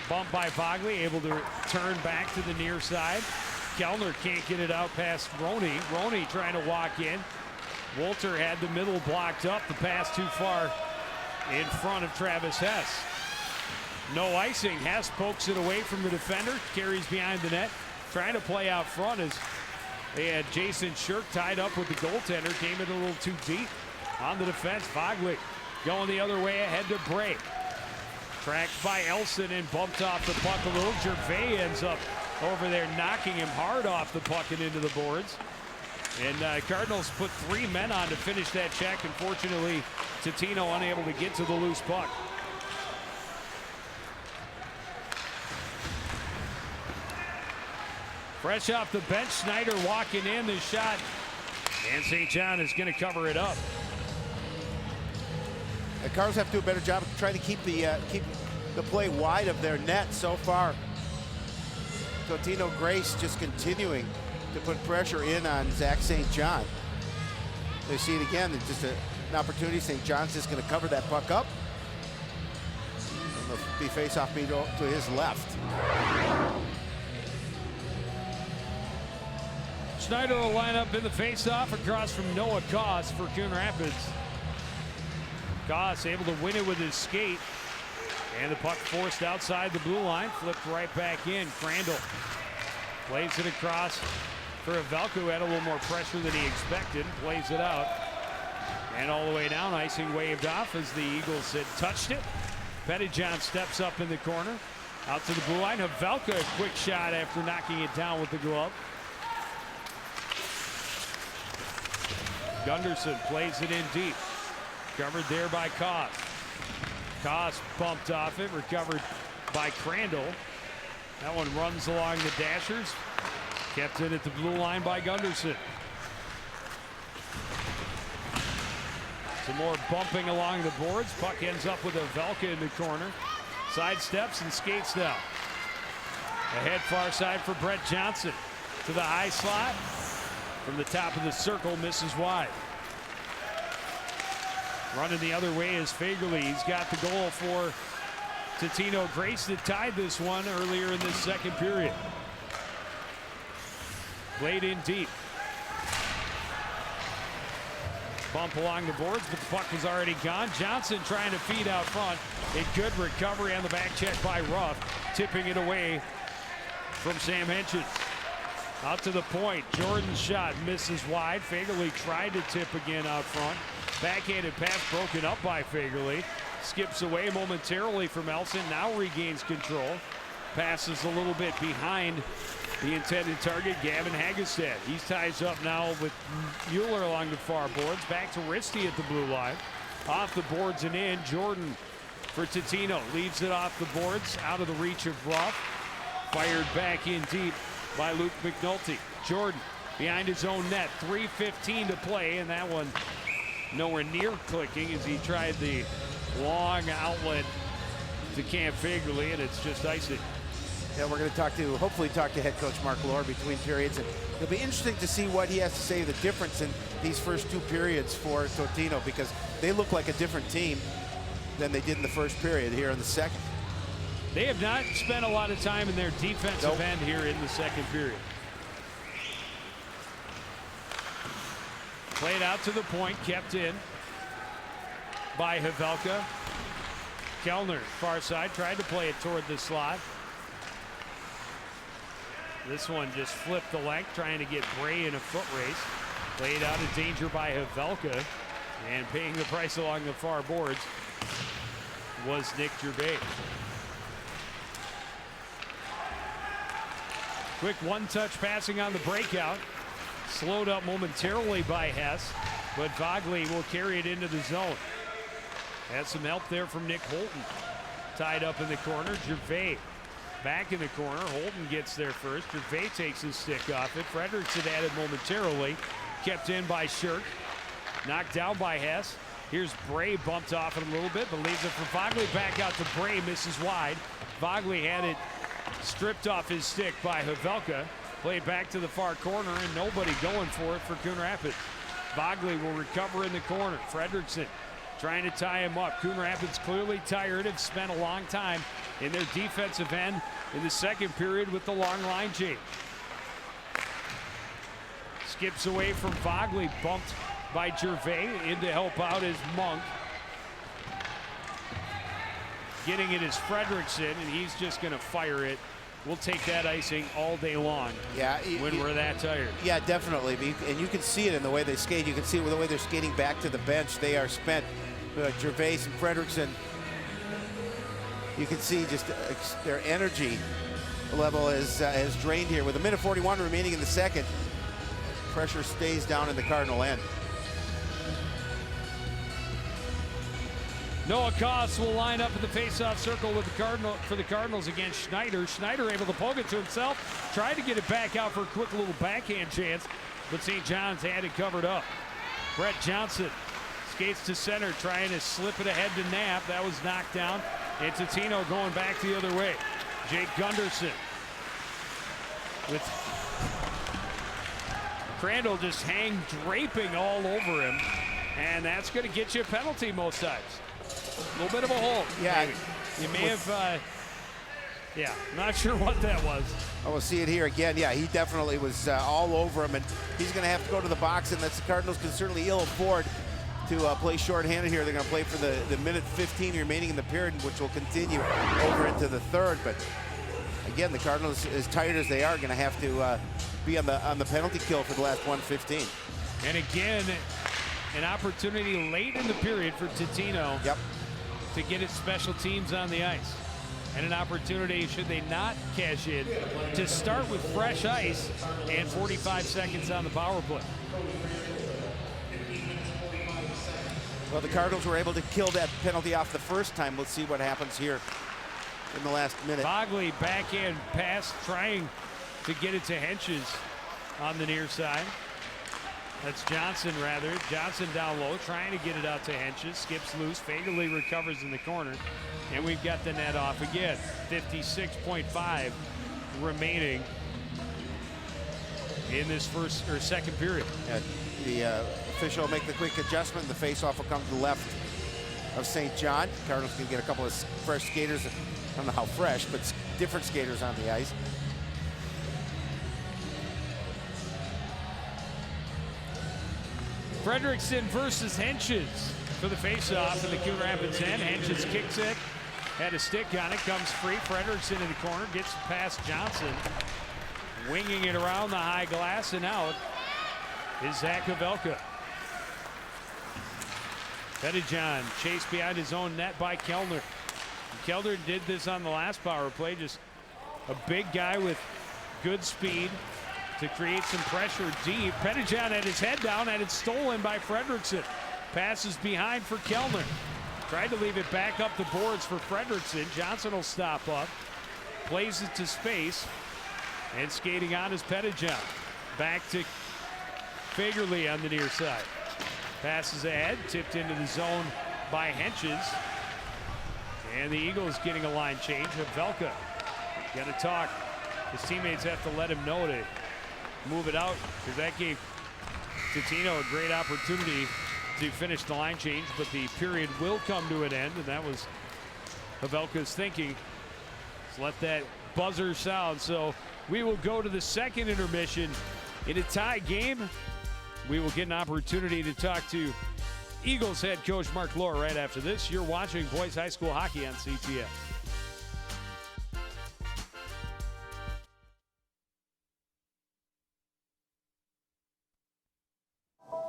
Bumped by Vogley, able to turn back to the near side. Kellner can't get it out past Roney. Roney trying to walk in. Wolter had the middle blocked up. The pass too far in front of Travis Hess. No icing. Hess pokes it away from the defender, carries behind the net, trying to play out front as they had Jason Shirk tied up with the goaltender. Came in a little too deep on the defense. Vogley going the other way ahead to Bray. Tracked by Elson and bumped off the puck a little. Gervais ends up over there knocking him hard off the puck and into the boards. And Cardinals put 3 men on to finish that check. Unfortunately, Totino unable to get to the loose puck. Fresh off the bench, Snyder walking in the shot. And St. John is going to cover it up. The Cardinals have to do a better job of trying to keep the play wide of their net so far. Totino Grace just continuing to put pressure in on Zach St. John. They see it again. It's just an opportunity. St. John's just going to cover that puck up. And it'll be face-off beat to his left. Snyder will line up in the face-off across from Noah Goss for Coon Rapids. Goss able to win it with his skate. And the puck forced outside the blue line. Flipped right back in. Crandall plays it across for Havelka, who had a little more pressure than he expected. Plays it out. And all the way down, icing waved off as the Eagles had touched it. Pettyjohn steps up in the corner. Out to the blue line. Havelka, a quick shot after knocking it down with the glove. Gunderson plays it in deep. Covered there by Koss. Koss bumped off it, recovered by Crandall. That one runs along the dashers. Kept in at the blue line by Gunderson. Some more bumping along the boards. Puck ends up with Havelka in the corner. Sidesteps and skates down. Ahead far side for Brett Johnson. To the high slot. From the top of the circle, misses wide. Running the other way is Fagerly. He's got the goal for Totino Grace that tied this one earlier in this second period. Played in deep. Bump along the boards, but the puck was already gone. Johnson trying to feed out front. A good recovery on the back check by Ruff, tipping it away from Sam Henchins. Out to the point. Jordan's shot misses wide. Fagerly tried to tip again out front. Backhanded pass broken up by Fagerly. Skips away momentarily from Elson. Now regains control. Passes a little bit behind the intended target, Gavin Hagestad. He ties up now with Mueller along the far boards. Back to Risty at the blue line. Off the boards and in. Jordan for Totino. Leaves it off the boards. Out of the reach of Ruff. Fired back in deep by Luke McNulty. Jordan behind his own net. 3:15 to play, and that one nowhere near clicking as he tried the long outlet to Cam Fagerly, and it's just icing. Yeah, we're going to hopefully talk to head coach Mark Lohr between periods, and it'll be interesting to see what he has to say, the difference in these first 2 periods for Totino, because they look like a different team than they did in the first period here in the second. They have not spent a lot of time in their defensive end here in the second period. Played out to the point, kept in by Havelka. Kellner, far side, tried to play it toward the slot. This one just flipped the length, trying to get Bray in a foot race. Played out of danger by Havelka, and paying the price along the far boards was Nick Gervais. Quick one-touch passing on the breakout. Slowed up momentarily by Hess, but Vogley will carry it into the zone. Had some help there from Nick Holton. Tied up in the corner. Gervais back in the corner. Holton gets there first. Gervais takes his stick off it. Fredrickson added momentarily. Kept in by Shirk. Knocked down by Hess. Here's Bray, bumped off it a little bit, but leaves it for Vogley. Back out to Bray, misses wide. Vogley had it stripped off his stick by Havelka. Play back to the far corner, and nobody going for it for Coon Rapids. Bogley will recover in the corner. Fredrickson trying to tie him up. Coon Rapids clearly tired, have spent a long time in their defensive end in the second period with the long line change. Skips away from Bogley, bumped by Gervais. In to help out is Monk. Getting it is Fredrickson, and he's just going to fire it. We'll take that icing all day long. Yeah, when we're that tired. Yeah, definitely. And you can see it in the way they skate. You can see it with the way they're skating back to the bench. They are spent. Gervais and Fredrickson. You can see just their energy level is drained here. With 1:41 remaining in the second, pressure stays down in the Cardinal end. Noah Koss will line up in the face-off circle with the Cardinals against Schneider. Schneider able to poke it to himself, tried to get it back out for a quick little backhand chance, but St. John's had it covered up. Brett Johnson skates to center, trying to slip it ahead to Knapp. That was knocked down, and Totino going back the other way. Jake Gunderson with Crandall just draping all over him, and that's going to get you a penalty most times. A little bit of a hold. Yeah. Maybe. You may have, yeah, not sure what that was. Oh, we'll see it here again. Yeah, he definitely was all over him, and he's going to have to go to the box, and that's the Cardinals can certainly ill afford to play shorthanded here. They're going to play for the 1:15 remaining in the period, which will continue over into the third. But again, the Cardinals, as tired as they are, going to have to be on the penalty kill for the last 1:15. And again, an opportunity late in the period for Totino to get its special teams on the ice. And an opportunity, should they not cash in, to start with fresh ice and 45 seconds on the power play. Well, the Cardinals were able to kill that penalty off the first time. Let's see what happens here in the last minute. Bogley backhand pass, trying to get it to Henches on the near side. That's Johnson, rather. Johnson down low, trying to get it out to Henches. Skips loose. Fagerly recovers in the corner. And we've got the net off again. 56.5 remaining in this second period. The official will make the quick adjustment. The faceoff will come to the left of St. John. Cardinals can get a couple of fresh skaters. I don't know how fresh, but different skaters on the ice. Fredrickson versus Henches for the faceoff in the Coon Rapids end. Henches kicks it, had a stick on it, comes free. Fredrickson in the corner, gets past Johnson, winging it around the high glass, and out is Zach Havelka. Pettijohn chased behind his own net by Kellner. Kellner did this on the last power play, just a big guy with good speed to create some pressure deep. Pettijohn had his head down, had it stolen by Fredrickson. Passes behind for Kellner. Tried to leave it back up the boards for Fredrickson. Johnson will stop up, plays it to space, and skating on is Pettijohn. Back to Fagerly on the near side. Passes ahead, tipped into the zone by Henches. And the Eagles getting a line change. Havelka got to talk. His teammates have to let him know to move it out, because that gave Totino a great opportunity to finish the line change, but the period will come to an end, and that was Havelka's thinking. Let's let that buzzer sound. So we will go to the second intermission in a tie game. We will get an opportunity to talk to Eagles head coach Mark Lohr right after this. You're watching Boys High School Hockey on CTN.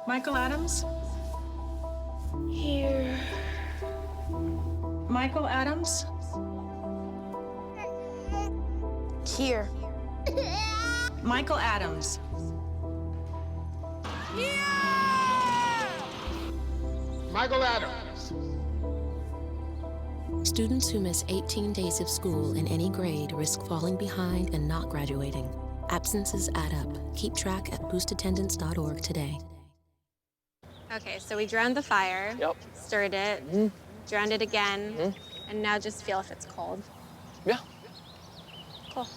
Michael Adams? Here. Michael Adams? Here. Michael Adams. Michael Adams. Students who miss 18 days of school in any grade risk falling behind and not graduating. Absences add up. Keep track at boostattendance.org today. Okay, so we drowned the fire, stirred it, drowned it again, and now just feel if it's cold. Yeah. Cool.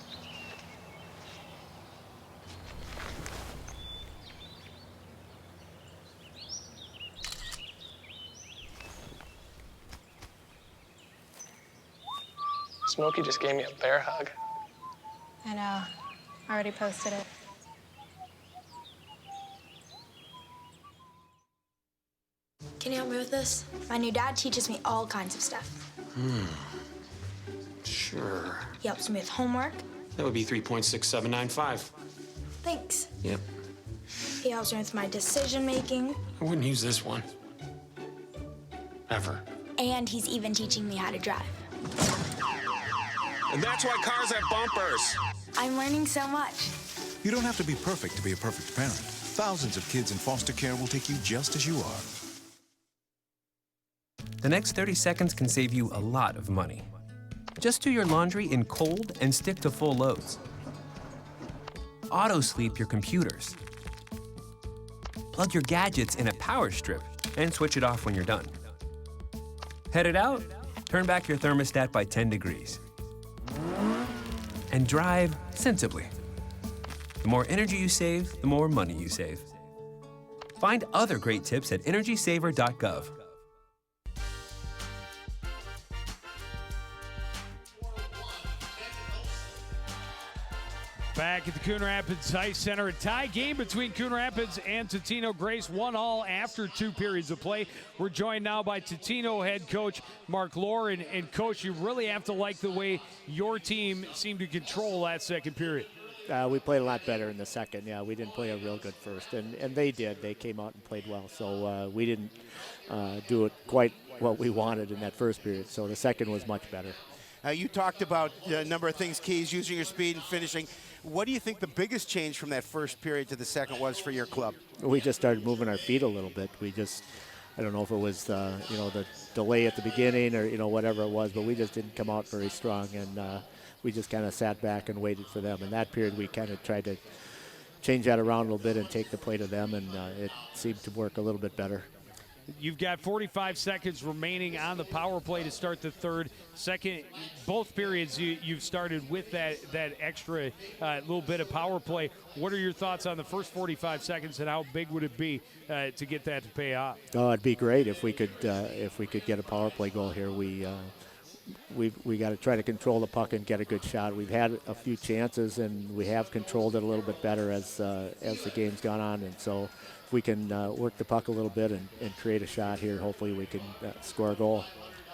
Smokey just gave me a bear hug. I know. Already posted it. Can you help me with this? My new dad teaches me all kinds of stuff. Sure. He helps me with homework. That would be 3.6795. Thanks. Yep. He helps me with my decision making. I wouldn't use this one. Ever. And he's even teaching me how to drive. And that's why cars have bumpers. I'm learning so much. You don't have to be perfect to be a perfect parent. Thousands of kids in foster care will take you just as you are. The next 30 seconds can save you a lot of money. Just do your laundry in cold and stick to full loads. Auto-sleep your computers. Plug your gadgets in a power strip and switch it off when you're done. Headed out? Turn back your thermostat by 10 degrees. And drive sensibly. The more energy you save, the more money you save. Find other great tips at energysaver.gov. Back at the Coon Rapids Ice Center, a tie game between Coon Rapids and Totino Grace, 1-1 after 2 periods of play. We're joined now by Totino head coach Mark Lohr, and coach, you really have to like the way your team seemed to control that second period. We played a lot better in the second. Yeah, we didn't play a real good first, and they did. They came out and played well. So we didn't do it quite what we wanted in that first period. So the second was much better. You talked about a number of things, keys, using your speed and finishing. What do you think the biggest change from that first period to the second was for your club? We just started moving our feet a little bit. I don't know if it was the delay at the beginning or whatever it was, but we just didn't come out very strong, and we just kind of sat back and waited for them. In that period, we kind of tried to change that around a little bit and take the play to them, and it seemed to work a little bit better. You've got 45 seconds remaining on the power play to start the third. Second, both periods you've started with that extra little bit of power play. What are your thoughts on the first 45 seconds, and how big would it be to get that to pay off? Oh, it'd be great if we could get a power play goal here. We got to try to control the puck and get a good shot. We've had a few chances, and we have controlled it a little bit better as the game's gone on, and so if we can work the puck a little bit and create a shot here, hopefully we can score a goal.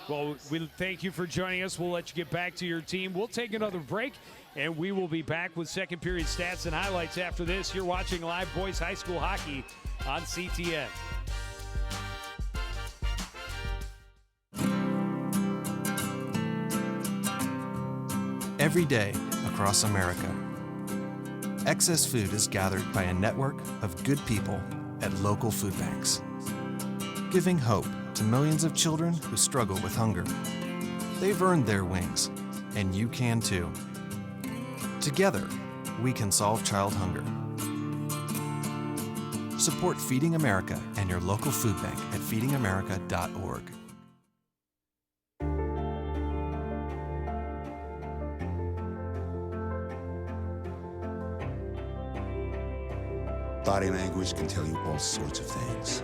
Well, we thank you for joining us. We'll let you get back to your team. We'll take another break, and we will be back with second period stats and highlights after this. You're watching live Boys High School Hockey on CTN. Every day across America, excess food is gathered by a network of good people at local food banks, giving hope to millions of children who struggle with hunger. They've earned their wings, and you can too. Together, we can solve child hunger. Support Feeding America and your local food bank at feedingamerica.org. Body language can tell you all sorts of things.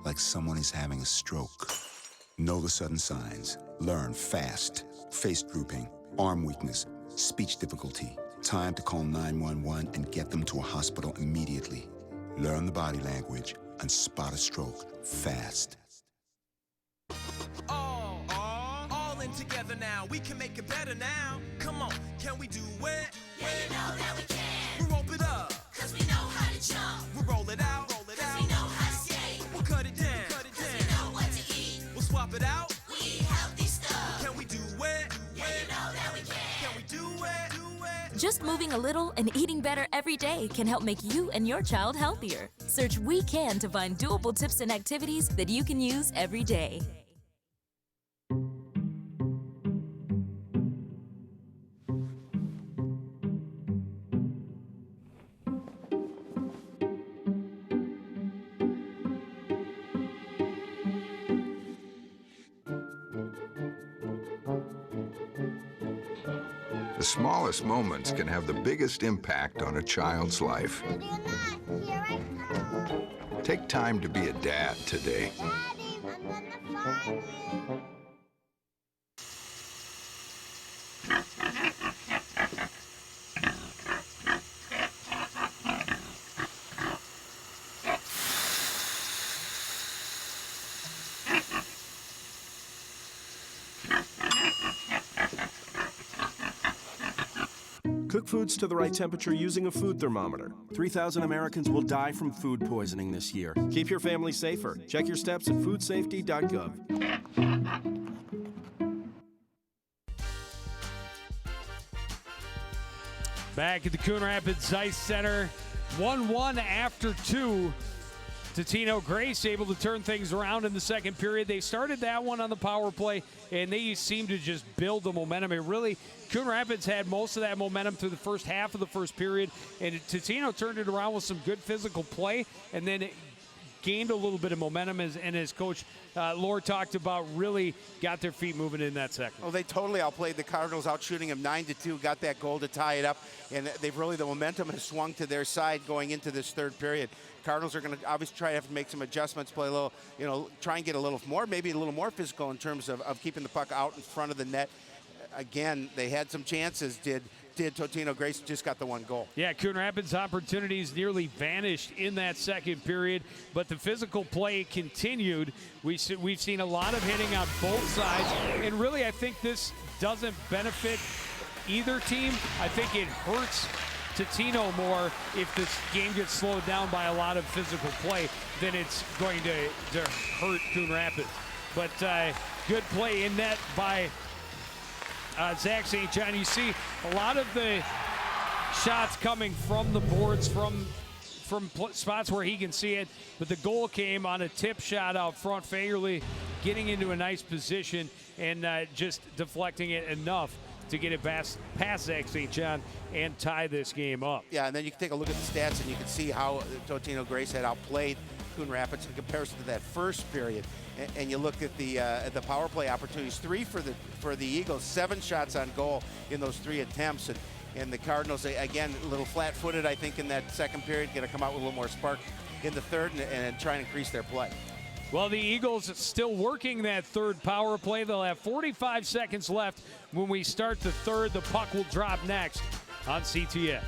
Like someone is having a stroke. Know the sudden signs. Learn fast. Face drooping, arm weakness, speech difficulty. Time to call 911 and get them to a hospital immediately. Learn the body language and spot a stroke fast. All in together now. We can make it better now. Come on, can we do it? Yeah, you know that we can. We'll rope it up, cause we know how to jump. We'll roll it out, cause we know how to skate. We'll cut it down, cause we know what to eat. We'll swap it out, we eat healthy stuff. Can we do it? Yeah, you know that we can. Can we do it? Just moving a little and eating better every day can help make you and your child healthier. Search We Can to find doable tips and activities that you can use every day. The smallest moments can have the biggest impact on a child's life. Take time to be a dad today. Cook foods to the right temperature using a food thermometer. 3,000 Americans will die from food poisoning this year. Keep your family safer. Check your steps at foodsafety.gov. Back at the Coon Rapids Ice Center, 1-1 after 2. Totino Grace able to turn things around in the second period. They started that one on the power play, and they seemed to just build the momentum. It really, Coon Rapids had most of that momentum through the first half of the first period, and Totino turned it around with some good physical play, and then it gained a little bit of momentum, and as Coach Lord talked about, really got their feet moving in that second. Oh, they totally outplayed the Cardinals, out shooting them 9-2, got that goal to tie it up, and they've really, the momentum has swung to their side going into this third period. Cardinals are going to obviously try to have to make some adjustments, play a little, try and get a little more, maybe a little more physical in terms of keeping the puck out in front of the net. Again, they had some chances, did Totino Grace, just got the one goal. Yeah, Coon Rapids' opportunities nearly vanished in that second period, but the physical play continued. We've seen a lot of hitting on both sides, and really I think this doesn't benefit either team. I think it hurts Totino more if this game gets slowed down by a lot of physical play than it's going to hurt Coon Rapids. But good play in net by Zach St. John. You see a lot of the shots coming from the boards, from spots where he can see it, but the goal came on a tip shot out front. Fairley getting into a nice position and just deflecting it enough to get it past Zach St. John and tie this game up. Yeah, and then you can take a look at the stats and you can see how Totino Grace had outplayed Coon Rapids in comparison to that first period. And you look at the power play opportunities, 3 for the Eagles, 7 shots on goal in those 3 attempts. And the Cardinals, again, a little flat-footed, I think, in that second period, going to come out with a little more spark in the third and try and increase their play. Well, the Eagles still working that third power play. They'll have 45 seconds left when we start the third. The puck will drop next on CTN.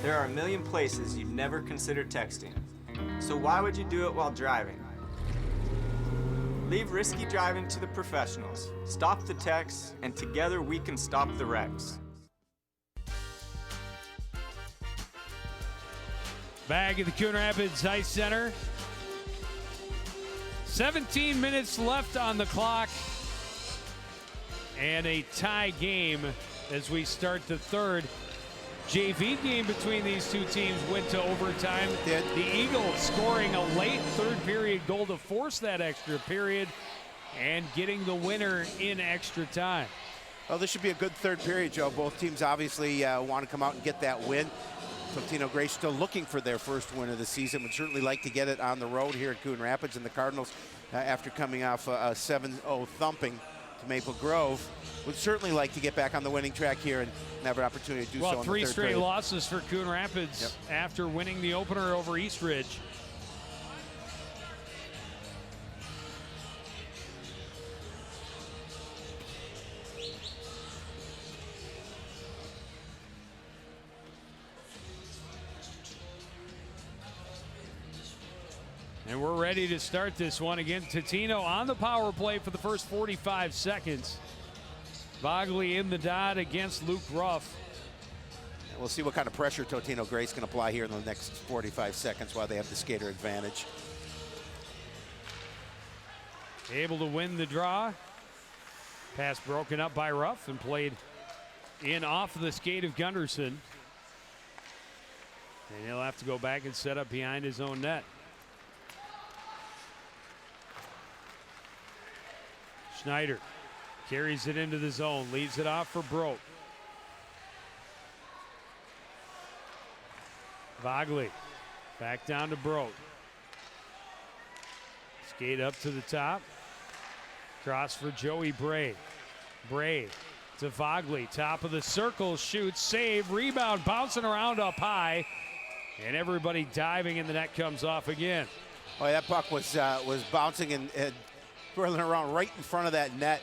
There are a million places you'd never consider texting. So why would you do it while driving? Leave risky driving to the professionals. Stop the texts, and together we can stop the wrecks. Back at the Coon Rapids Ice Center. 17 minutes left on the clock. And a tie game as we start the third. JV game between these two teams went to overtime. The Eagles scoring a late third period goal to force that extra period and getting the winner in extra time. Well, this should be a good third period, Joe. Both teams obviously want to come out and get that win. Totino Grace still looking for their first win of the season. Would certainly like to get it on the road here at Coon Rapids. And the Cardinals, after coming off a 7-0 thumping to Maple Grove, would certainly like to get back on the winning track here and have an opportunity to do so in the third period. 3 straight losses for Coon Rapids after winning the opener over East Ridge. And we're ready to start this one again. Totino on the power play for the first 45 seconds. Vogley in the dot against Luke Ruff. And we'll see what kind of pressure Totino Grace can apply here in the next 45 seconds while they have the skater advantage. Able to win the draw. Pass broken up by Ruff and played in off the skate of Gunderson. And he'll have to go back and set up behind his own net. Schneider carries it into the zone, leaves it off for Broke. Vogley back down to Broke. Skate up to the top. Cross for Joey Bray. Bray to Vogley, top of the circle, shoots, save, rebound, bouncing around up high, and everybody diving, and the net comes off again. Oh, that puck was bouncing and swirling around right in front of that net.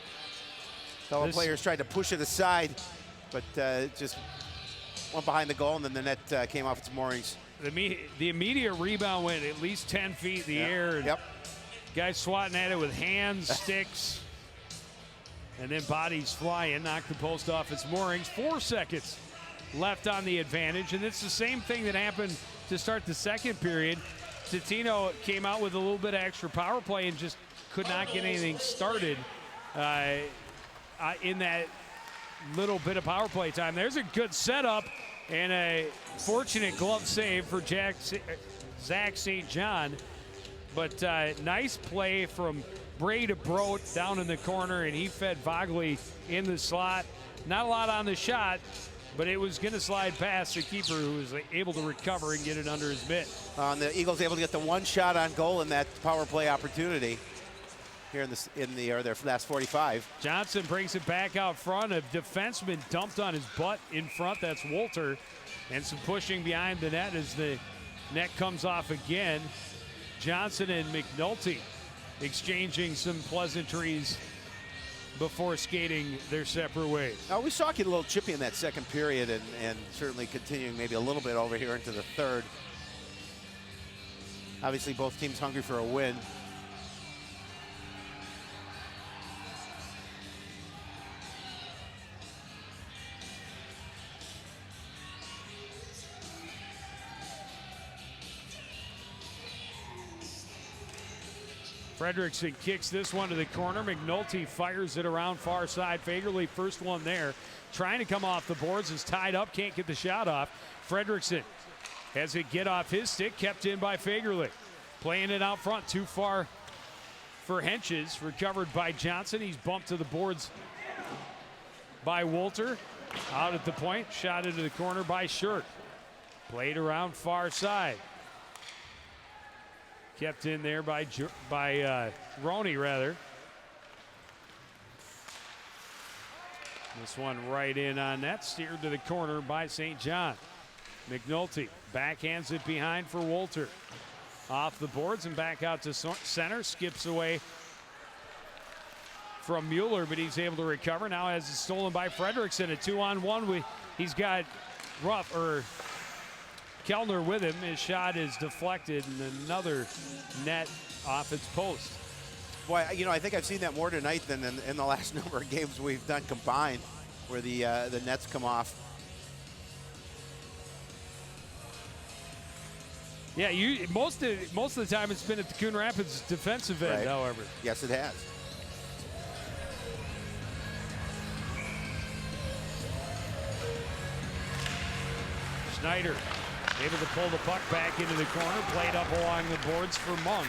Fellow players tried to push it aside, but just went behind the goal, and then the net came off its moorings. The immediate rebound went at least 10 feet in the air. And guys swatting at it with hands, sticks, and then bodies flying, knocked the post off its moorings. 4 seconds left on the advantage, and it's the same thing that happened to start the second period. Totino came out with a little bit of extra power play and just could not get anything started in that little bit of power play time. There's a good setup and a fortunate glove save for Zach St. John. But nice play from Bray to Brodt down in the corner, and he fed Vogley in the slot. Not a lot on the shot, but it was going to slide past the keeper, who was able to recover and get it under his mitt. The Eagles able to get the one shot on goal in that power play opportunity here in their last 45. Johnson brings it back out front. A defenseman dumped on his butt in front. That's Wolter. And some pushing behind the net as the net comes off again. Johnson and McNulty exchanging some pleasantries before skating their separate ways. Now, we saw it get a little chippy in that second period, and certainly continuing maybe a little bit over here into the third. Obviously, both teams hungry for a win. Fredrickson kicks this one to the corner. McNulty fires it around far side. Fagerly, first one there. Trying to come off the boards, is tied up, can't get the shot off. Fredrickson has it get off his stick, kept in by Fagerly. Playing it out front, too far for Henches. Recovered by Johnson. He's bumped to the boards by Wolter. Out at the point, shot into the corner by Shirk. Played around far side. Kept in there by Roney, rather. This one right in on net, steered to the corner by St. John. McNulty backhands it behind for Wolter. Off the boards and back out to center, skips away from Mueller, but he's able to recover. Now has it stolen by Fredrickson. A 2-on-1. He's got Kellner with him. His shot is deflected, and another net off its post. Boy, you know, I think I've seen that more tonight than in the last number of games we've done combined, where the nets come off. Yeah, most of the time it's been at the Coon Rapids defensive end, however. Yes, it has. Schneider able to pull the puck back into the corner, played up along the boards for Monk.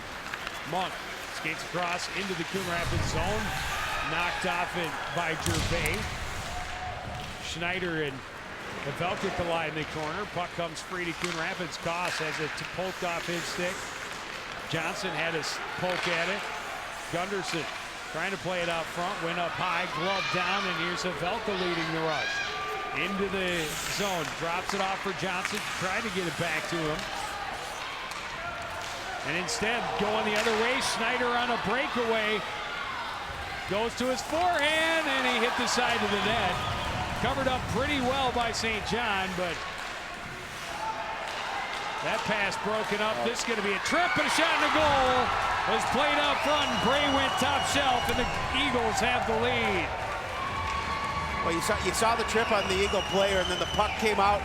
Monk skates across into the Coon Rapids zone, knocked off it by Gervais. Schneider and Pavelka collide in the corner. Puck comes free to Coon Rapids. Koss has it poked off his stick. Johnson had a poke at it. Gunderson trying to play it out front, went up high, glove down, and here's Pavelka leading the rush. Into the zone, drops it off for Johnson, tried to get it back to him. And instead, going the other way, Schneider on a breakaway. Goes to his forehand, and he hit the side of the net. Covered up pretty well by St. John, but that pass broken up. This is going to be a trip, and a shot in the goal. Was played out front, and Bray went top shelf, and the Eagles have the lead. Well, you saw the trip on the Eagle player, and then the puck came out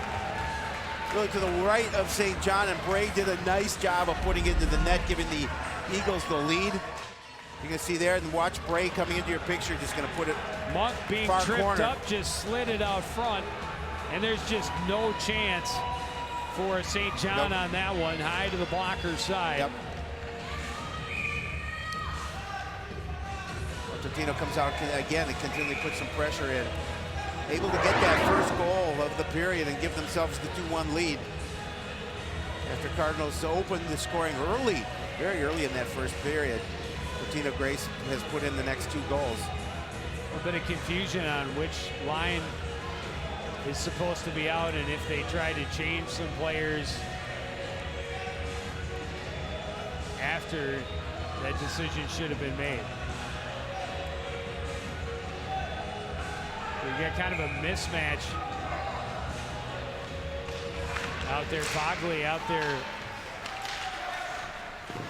really to the right of St. John, and Bray did a nice job of putting it into the net, giving the Eagles the lead. You can see there, and watch Bray coming into your picture, just going to put it Monk being far tripped corner. up, just slid it out front, and there's just no chance for St. John on that one, high to the blocker side. Yep. Totino comes out again and continually puts some pressure in. Able to get that first goal of the period and give themselves the 2-1 lead. After Cardinals opened the scoring early, very early in that first period, Totino Grace has put in the next 2 goals. A bit of confusion on which line is supposed to be out, and if they try to change some players after that decision should have been made. You got kind of a mismatch out there. Bogley out there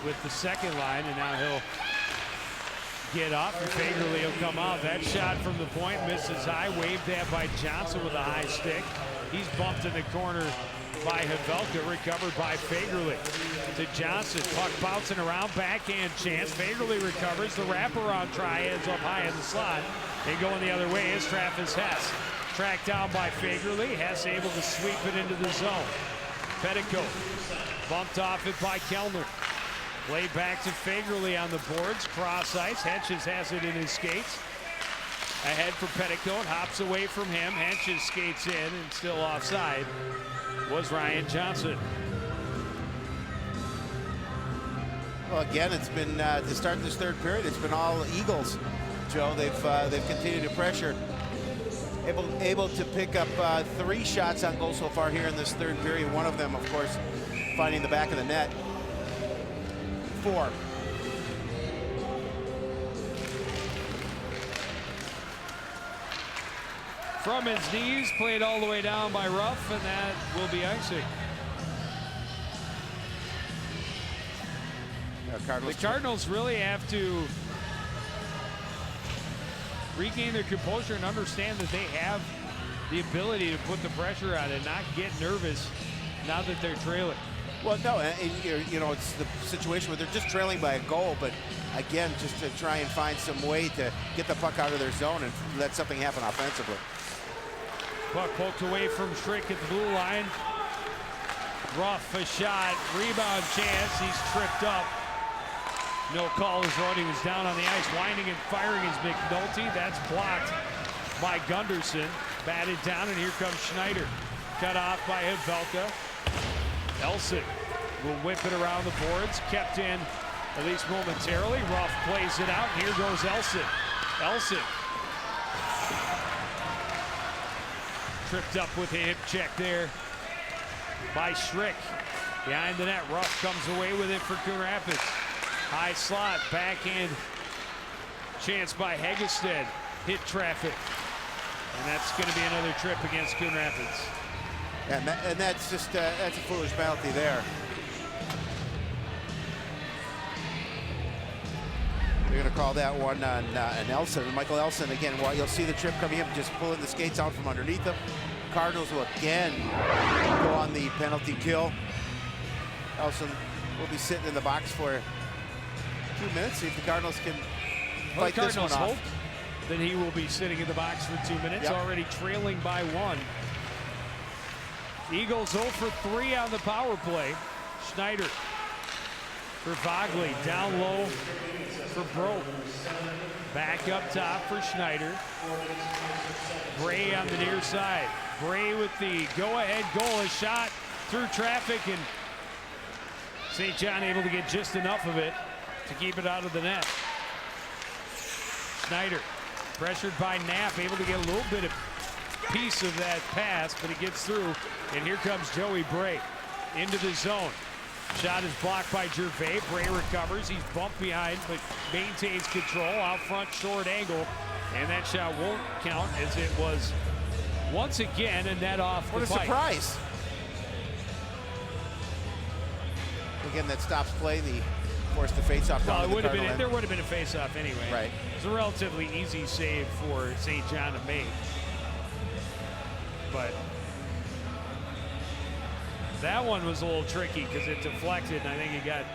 with the second line, and now he'll get up, and Fagerly will come out. That shot from the point misses high, waved at by Johnson with a high stick. He's bumped in the corner by Havelka, recovered by Fagerly. To Johnson, puck bouncing around, backhand chance. Fagerly recovers, the wraparound try ends up high in the slot. They going the other way is Travis Hess. Tracked down by Fagerly, Hess able to sweep it into the zone. Petticoat bumped off it by Kellner. Play back to Fagerly on the boards, cross ice. Henches has it in his skates. Ahead for Petticoat, hops away from him. Henches skates in, and still offside was Ryan Johnson. Well, again, it's been to start this third period. It's been all Eagles, Joe. They've continued to pressure. Able to pick up 3 shots on goal so far here in this third period. One of them, of course, finding the back of the net. 4. From his knees, played all the way down by Ruff, and that will be icing. The Cardinals really have to regain their composure and understand that they have the ability to put the pressure on and not get nervous now that they're trailing. Well, no, you know, it's the situation where they're just trailing by a goal, but again, just to try and find some way to get the puck out of their zone and let something happen offensively. Puck poked away from Schrick at the blue line. Ruff a shot, rebound chance, he's tripped up. No call is run, he was down on the ice, winding and firing is McNulty. That's blocked by Gunderson. Batted down, and here comes Schneider. Cut off by Havelka. Elson will whip it around the boards, kept in at least momentarily. Ruff plays it out, and here goes Elson. Elson tripped up with a hip check there by Schrick. Behind the net, Ruff comes away with it for Coon Rapids. High slot, backhand chance by Hegestead. Hit traffic. And that's going to be another trip against Coon Rapids. And that's just that's a foolish penalty there. They're going to call that one on Elson. Michael Elson again. While you'll see the trip coming up, just pulling the skates out from underneath him. Cardinals will again go on the penalty kill. Elson will be sitting in the box for 2 minutes. See if the Cardinals can fight this one off. Then he will be sitting in the box for 2 minutes, already trailing by 1. Eagles 0 for 3 on the power play. Schneider for Vogley, down low for Broke. Back up top for Schneider. Bray on the near side. Bray with the go-ahead goal, a shot through traffic, and St. John able to get just enough of it to keep it out of the net. Schneider pressured by Knapp, able to get a little bit of piece of that pass, but he gets through, and here comes Joey Bray into the zone. Shot is blocked by Gervais. Bray recovers. He's bumped behind, but maintains control. Out front, short angle, and that shot won't count as it was once again a net off the pipe. What a surprise. Again, that stops play. Forced the face-off. Well, there would have been a face-off anyway. Right. It's a relatively easy save for St. John to make. But that one was a little tricky because it deflected, and I think he got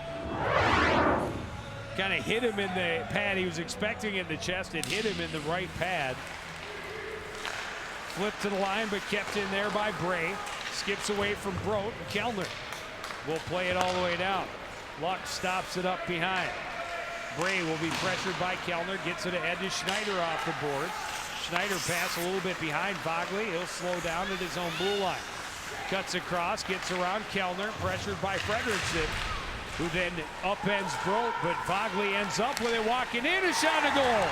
kind of hit him in the pad. He was expecting it in the chest. It hit him in the right pad. Flipped to the line, but kept in there by Bray. Skips away from Brote, and Kellner will play it all the way down. Luck stops it up behind. Bray will be pressured by Kellner, gets it ahead to Schneider off the board. Schneider pass a little bit behind Vogley. He'll slow down at his own blue line. Cuts across, gets around Kellner, pressured by Frederickson, who then upends Brote, but Vogley ends up with it walking in, a shot to goal.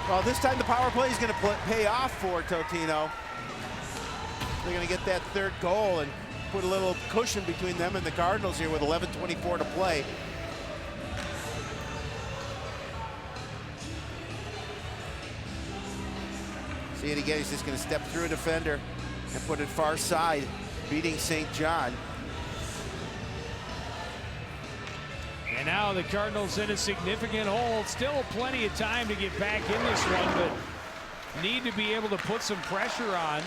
Well, this time the power play is going to pay off for Totino. They're going to get that third goal and put a little cushion between them and the Cardinals here with 11:24 to play. See it again, he's just gonna step through a defender and put it far side, beating St. John. And now the Cardinals in a significant hole. Still plenty of time to get back in this one, but need to be able to put some pressure on.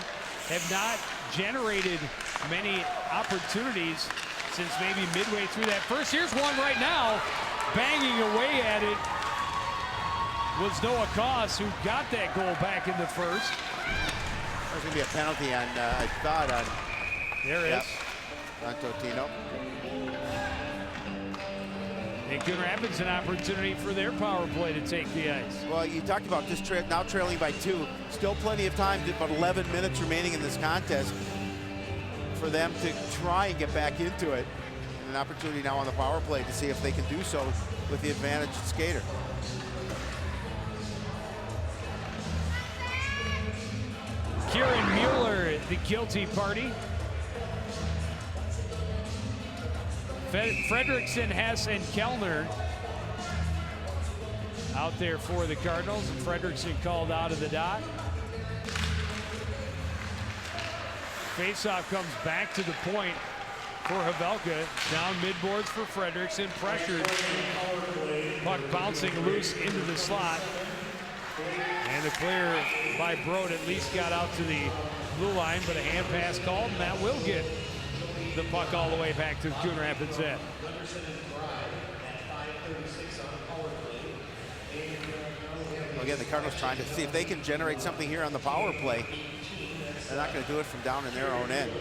Have not generated many opportunities since maybe midway through that first. Here's one right now, banging away at it was Noah Koss, who got that goal back in the first. There's gonna be a penalty on, I thought on. There is. On Totino. And Coon Rapids an opportunity for their power play to take the ice. Well, you talked about just now trailing by 2. Still plenty of time, about 11 minutes remaining in this contest for them to try and get back into it. And an opportunity now on the power play to see if they can do so with the advantage skater. Kieran Mueller, the guilty party. Fredrickson, Hess, and Kellner out there for the Cardinals. And Fredrickson called out of the dot. Faceoff comes back to the point for Havelka. Down midboards for Fredrickson. Pressured. Puck bouncing loose into the slot. And the clear by Broad at least got out to the blue line, but a hand pass called, and that will get the puck all the way back to Coon Rapids' end. Well, again, the Cardinals trying to see if they can generate something here on the power play. They're not going to do it from down in their own end.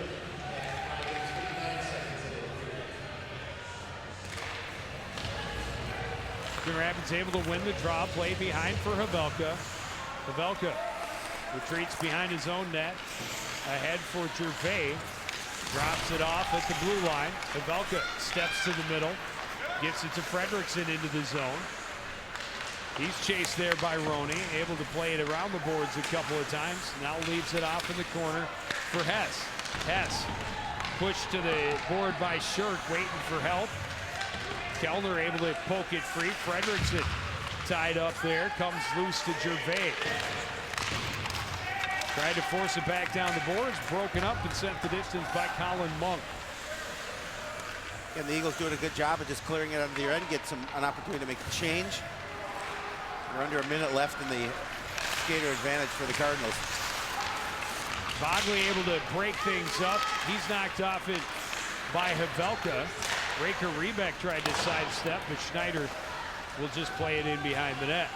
Coon Rapids able to win the draw play behind for Havelka. Havelka retreats behind his own net. Ahead for Gervais. Drops it off at the blue line. Havelka steps to the middle. Gets it to Fredrickson into the zone. He's chased there by Roney. Able to play it around the boards a couple of times. Now leaves it off in the corner for Hess. Hess pushed to the board by Shirk, waiting for help. Kellner able to poke it free. Fredrickson tied up there. Comes loose to Gervais. Tried to force it back down the boards. Broken up and sent the distance by Colin Monk. And the Eagles doing a good job of just clearing it under their end. Get an opportunity to make a change. We're under a minute left in the skater advantage for the Cardinals. Bogley able to break things up. He's knocked off it by Havelka. Raker Rebeck tried to sidestep, but Schneider will just play it in behind the net.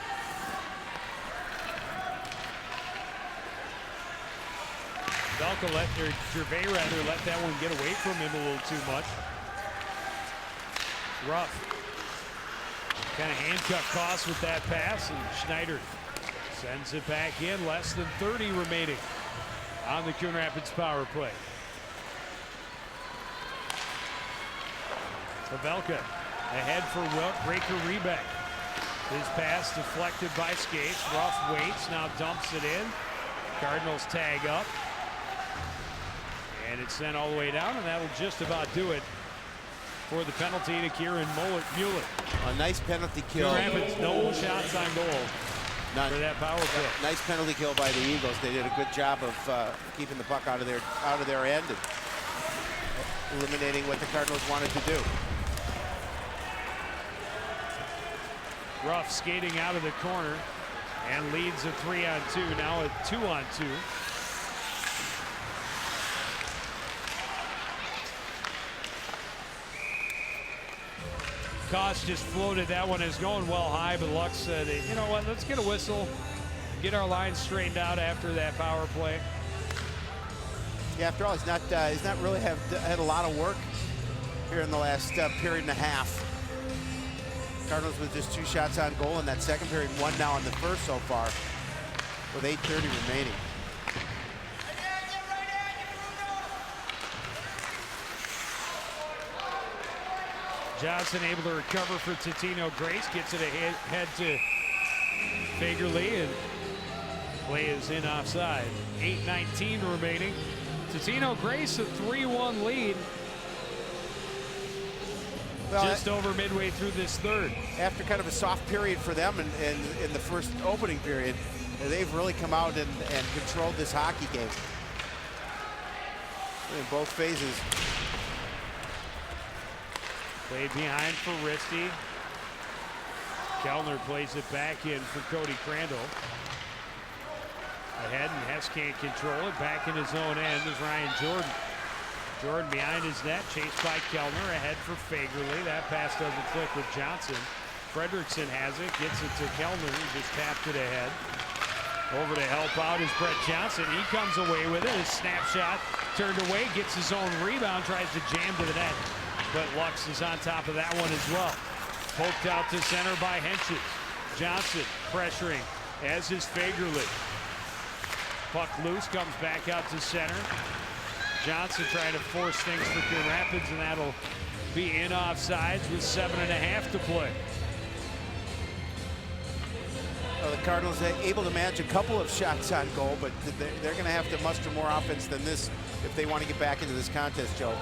Gervais let that one get away from him a little too much. Rough. Kind of handcuffed Koss with that pass, and Schneider sends it back in. Less than 30 remaining on the Coon Rapids power play. Havelka ahead for Raker Rebeck. His pass deflected by skates. Ruff waits, now dumps it in. Cardinals tag up. And it's sent all the way down, and that'll just about do it for the penalty to Kieran Mueller. A nice penalty kill. Coon Rapids, no shots on goal. None. For that power play. Nice penalty kill by the Eagles. They did a good job of keeping the puck out of their end and eliminating what the Cardinals wanted to do. Ruff skating out of the corner and leads a 3-on-2. Now a 2-on-2. Koss just floated that one. Is going well high, but Luck said, you know what, let's get a whistle, get our lines straightened out after that power play. Yeah, after all, he's not really had a lot of work here in the last period and a half. Cardinals with just 2 shots on goal in that second period, 1 now in the first so far, with 8:30 remaining. Johnson able to recover for Totino Grace, gets it ahead to Fagerly, and play is in offside. 8:19 remaining. Totino Grace a 3-1 lead. Well, just over midway through this third. After kind of a soft period for them in the first opening period, they've really come out and controlled this hockey game in both phases. Played behind for Risty. Kellner plays it back in for Cody Crandall. Ahead, and Hess can't control it. Back in his own end is Ryan Jordan. Jordan behind his net, chased by Kellner. Ahead for Fagerly. That pass doesn't click with Johnson. Fredrickson has it, gets it to Kellner, who just tapped it ahead. Over to help out is Brett Johnson. He comes away with it. His snapshot turned away, gets his own rebound, tries to jam to the net. But Lux is on top of that one as well. Poked out to center by Henches. Johnson pressuring, as is Fagerly. Puck loose, comes back out to center. Johnson trying to force things for Coon Rapids, and that'll be in offsides with 7.5 to play. Well, the Cardinals are able to manage a couple of shots on goal, but they're going to have to muster more offense than this if they want to get back into this contest, Joe.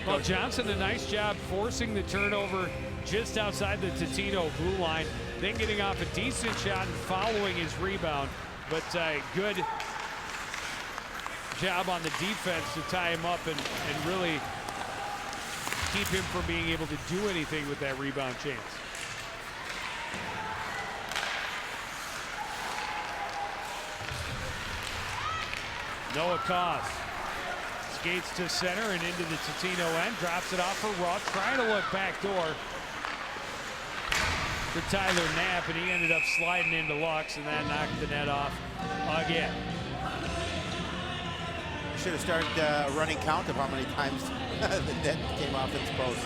Well, Johnson, a nice job forcing the turnover just outside the Totino blue line, then getting off a decent shot and following his rebound. But good job on the defense to tie him up and really keep him from being able to do anything with that rebound chance. Noah Koss skates to center and into the Totino end, drops it off for Ruff, trying to look back door for Tyler Knapp, and he ended up sliding into Lux, and that knocked the net off again. Should have started a running count of how many times the net came off its post.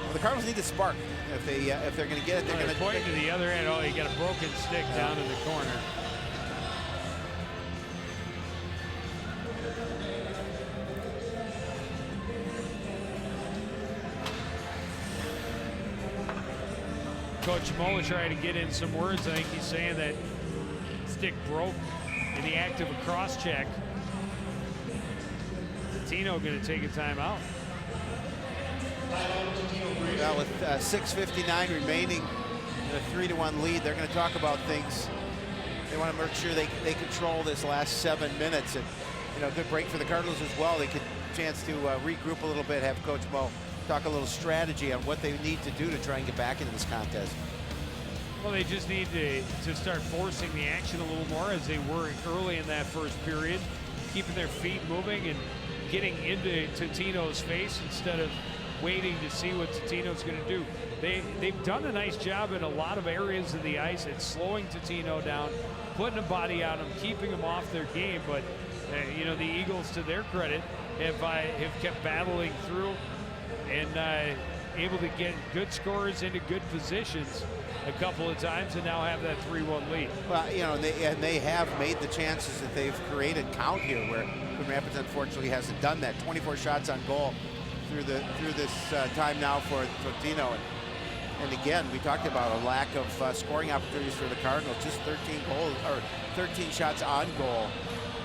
Well, the Cardinals need a spark. If they're going to get it, they're going to point to the other end. Oh, you got a broken stick down in the corner. Coach Mola trying to get in some words. I think he's saying that stick broke in the act of a cross check. Totino going to take a timeout. Well, with 6:59 remaining and a 3-1 lead, they're going to talk about things. They want to make sure they control this last 7 minutes, and good break for the Cardinals as well. They get a chance to regroup a little bit, have Coach Mo talk a little strategy on what they need to do to try and get back into this contest. Well, they just need to start forcing the action a little more as they were early in that first period, keeping their feet moving and getting into Totino's face instead of waiting to see what Totino's going to do. They've done a nice job in a lot of areas of the ice at slowing Totino down, putting a body on them, keeping them off their game. But the Eagles, to their credit, have kept battling through and able to get good scores into good positions a couple of times, and now have that 3-1 lead. Well, and they have made the chances that they've created count here, where Coon Rapids unfortunately hasn't done that. 24 shots on goal through this time now for Totino, and again, we talked about a lack of scoring opportunities for the Cardinals. Just 13 shots on goal,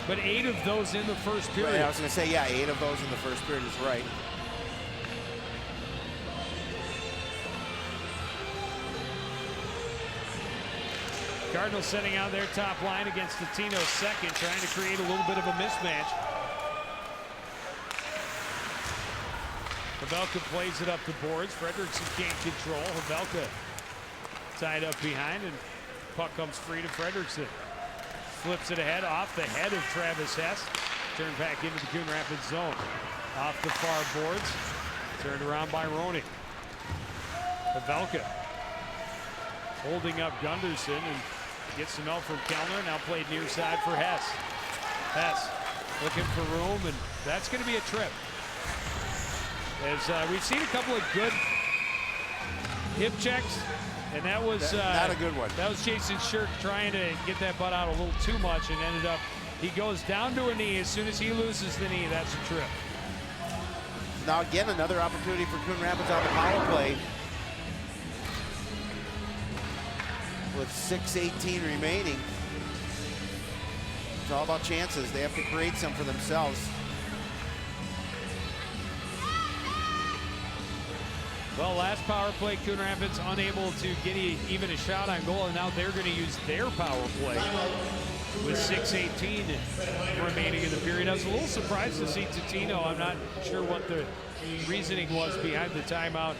but 8 of those in the first period. Right, I was going to say, yeah, 8 of those in the first period is right. Cardinals sending out their top line against Totino's second, trying to create a little bit of a mismatch. Havelka plays it up the boards. Fredrickson can't control. Havelka tied up behind, and puck comes free to Fredrickson. Flips it ahead, off the head of Travis Hess. Turned back into the Coon Rapids zone. Off the far boards. Turned around by Roney. Havelka holding up Gunderson and gets some help from Kellner. Now played near side for Hess. Hess looking for room, and that's going to be a trip. As we've seen a couple of good hip checks, and that was not a good one. That was Jason Shirk trying to get that butt out a little too much, and ended up, he goes down to a knee. As soon as he loses the knee, that's a trip. Now again, another opportunity for Coon Rapids on the power play. With 6:18 remaining, it's all about chances. They have to create some for themselves. Well, last power play, Coon Rapids unable to get even a shot on goal, and now they're going to use their power play with 6:18 remaining in the period. I was a little surprised to see Totino. I'm not sure what the reasoning was behind the timeout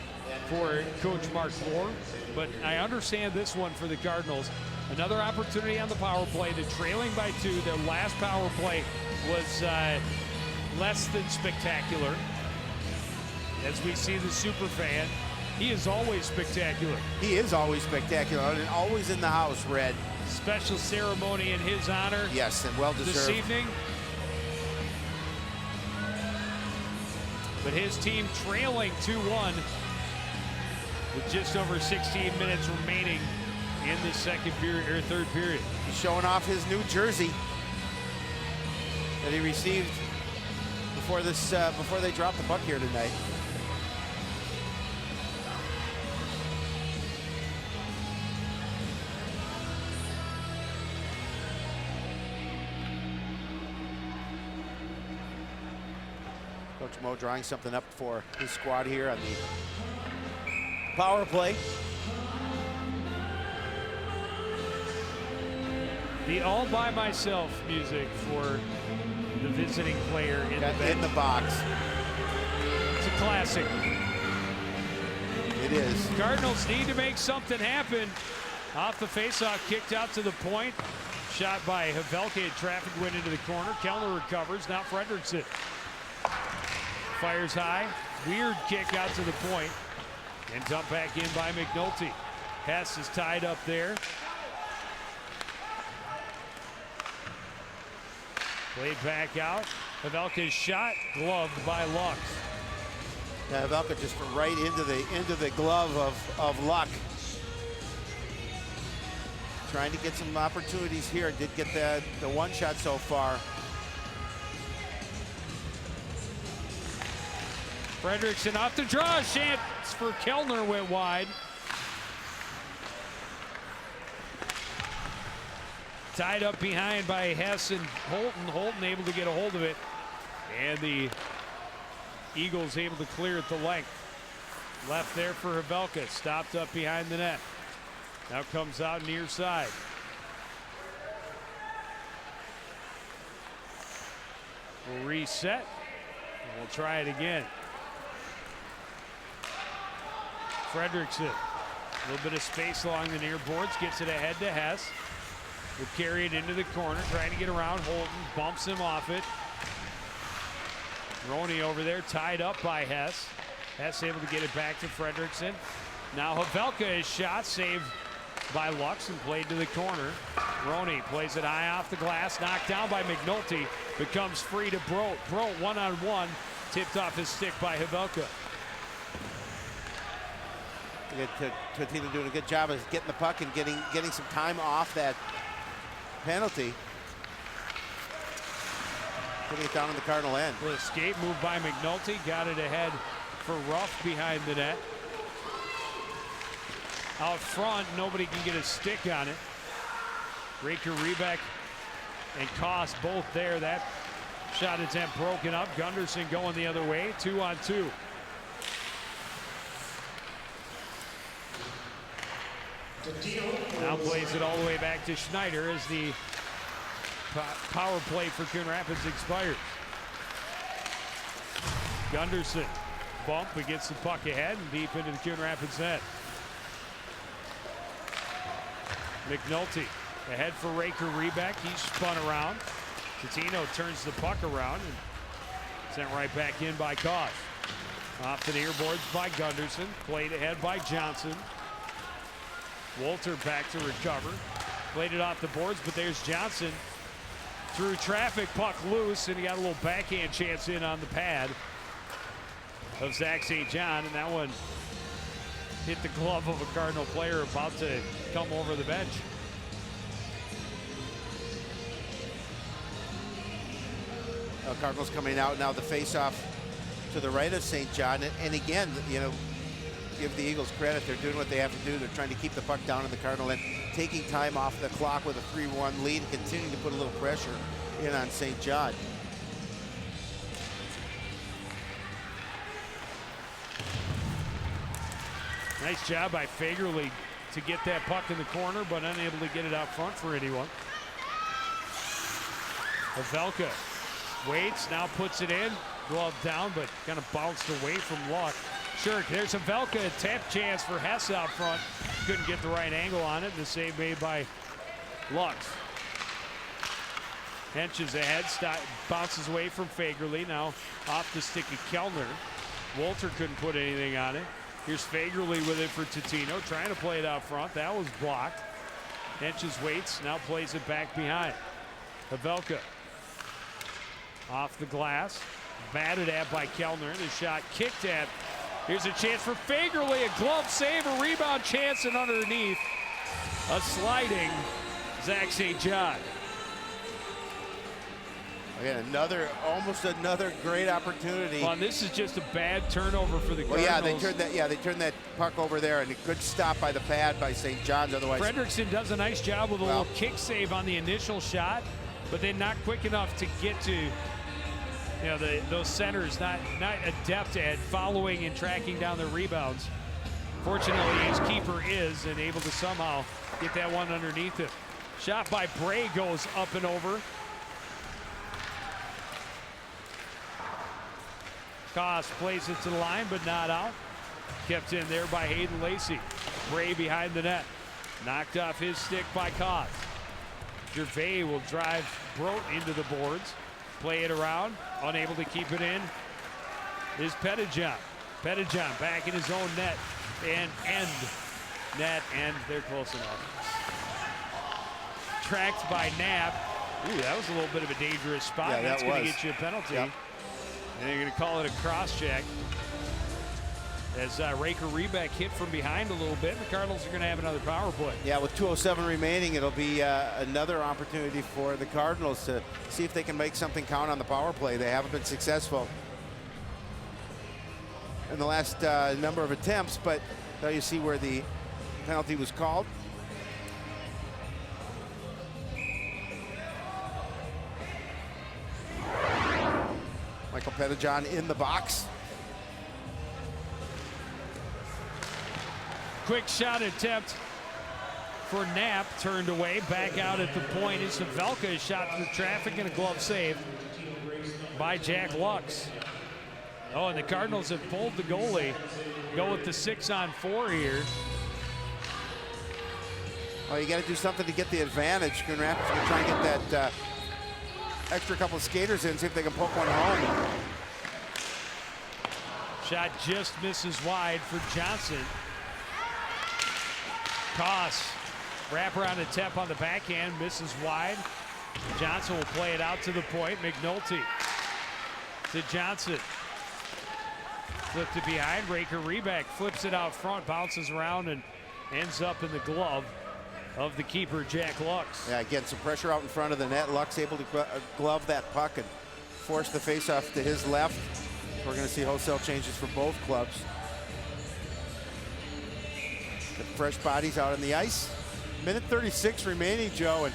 for Coach Mark Moore, but I understand this one for the Cardinals. Another opportunity on the power play. They're trailing by 2. Their last power play was less than spectacular. As we see the super fan, he is always spectacular. He is always spectacular and always in the house, Red. Special ceremony in his honor. Yes, and well deserved. This evening. But his team trailing 2-1 with just over 16 minutes remaining in the second period or third period. He's showing off his new jersey that he received before they dropped the puck here tonight. Coach Mo drawing something up for his squad here on the power play. The all by myself music for the visiting player in the box. It's a classic. It is. Cardinals need to make something happen. Off the faceoff, kicked out to the point. Shot by Havelka. Traffic went into the corner. Kellner recovers. Now Fredrickson fires high. Weird kick out to the point. And dumped back in by McNulty. Hess is tied up there. Played back out. Havelka's shot gloved by Lux. Yeah, Havelka just right into the glove of Luck. Trying to get some opportunities here. Did get the one shot so far. Fredrickson off the draw. Chance for Kellner went wide. Tied up behind by Hess and Holton. Holton able to get a hold of it. And the Eagles able to clear it the length. Left there for Havelka. Stopped up behind the net. Now comes out near side. We'll reset. And we'll try it again. Fredrickson. A little bit of space along the near boards. Gets it ahead to Hess. Will carry it into the corner, trying to get around Holton, bumps him off it. Roney over there, tied up by Hess. Hess able to get it back to Fredrickson. Now Havelka is shot, saved by Lux and played to the corner. Roney plays it high off the glass, knocked down by McNulty, becomes free to Brodt. Brodt one-on-one, tipped off his stick by Havelka. Totino doing a good job of getting the puck and getting some time off that penalty. Putting it down on the Cardinal end. Well, escape move by McNulty. Got it ahead for Ruff behind the net. Out front, nobody can get a stick on it. Raker, Rebeck, and Koss both there. That shot attempt broken up. Gunderson going the other way. 2-on-2. Now plays it all the way back to Schneider as the power play for Coon Rapids expires. Gunderson bump, but gets the puck ahead and deep into the Coon Rapids net. McNulty ahead for Raker Rebeck. He's spun around. Totino turns the puck around and sent right back in by Koss. Off the near boards by Gunderson. Played ahead by Johnson. Walter back to recover. Played it off the boards, but there's Johnson. Through traffic, puck loose, and he got a little backhand chance in on the pad of Zach St. John, and that one hit the glove of a Cardinal player about to come over the bench. Cardinals coming out now, the face-off to the right of St. John, and again, you know, give the Eagles credit. They're doing what they have to do. They're trying to keep the puck down in the Cardinal end, taking time off the clock with a 3-1 lead, and continuing to put a little pressure in on St. John. Nice job by Fagerly to get that puck in the corner, but unable to get it out front for anyone. Pavelka waits, now puts it in. Glove down, but kind of bounced away from Luck. Sure, there's Pavelka, a tap chance for Hess out front. Couldn't get the right angle on it. The save made by Lux. Hench is ahead, bounces away from Fagerly. Now off the stick of Kellner. Walter couldn't put anything on it. Here's Fagerly with it for Totino, trying to play it out front. That was blocked. Henches waits, now plays it back behind. Pavelka off the glass, batted at by Kellner. The shot kicked at. Here's a chance for Fagerly, a glove save, a rebound chance, and underneath a sliding Zach St. John. Again, almost another great opportunity. Well, this is just a bad turnover for the Cardinals. Well, they turned that puck over there, and a good stop by the pad by St. John's. Otherwise, Fredrickson does a nice job with a little kick save on the initial shot, but they're not quick enough to get to, those centers, not adept at following and tracking down the rebounds. Fortunately, his keeper is, and able to somehow get that one underneath it. Shot by Bray goes up and over. Koss plays it to the line, but not out. Kept in there by Hayden Lacey. Bray behind the net. Knocked off his stick by Koss. Gervais will drive Brote into the boards. Play it around. Unable to keep it in is Pettijohn. Pettijohn back in his own net and and they're close enough. Tracked by Knapp. Ooh, that was a little bit of a dangerous spot. Yeah, that's going to get you a penalty. Yep. And they're going to call it a cross check. As Raker Rebeck hit from behind a little bit, the Cardinals are going to have another power play. Yeah, with 2:07 remaining, it'll be another opportunity for the Cardinals to see if they can make something count on the power play. They haven't been successful in the last number of attempts, but now you see where the penalty was called. Michael Pettijohn in the box. Quick shot attempt for Knapp, turned away. Back out at the point is Pavelka, shot through traffic and a glove save by Jack Lux. Oh, and the Cardinals have pulled the goalie. Go with the 6-on-4 here. Well, you got to do something to get the advantage. Coon Rapids going to try and get that extra couple of skaters in, see if they can poke one home. Shot just misses wide for Johnson. Koss, wrap around a tap on the backhand, misses wide. Johnson will play it out to the point. McNulty to Johnson. Flipped it behind. Raker Rebeck flips it out front, bounces around, and ends up in the glove of the keeper, Jack Lux. Yeah, again, some pressure out in front of the net. Lux able to glove that puck and force the faceoff to his left. We're going to see wholesale changes for both clubs. Got fresh bodies out on the ice. Minute 36 remaining, Joe, and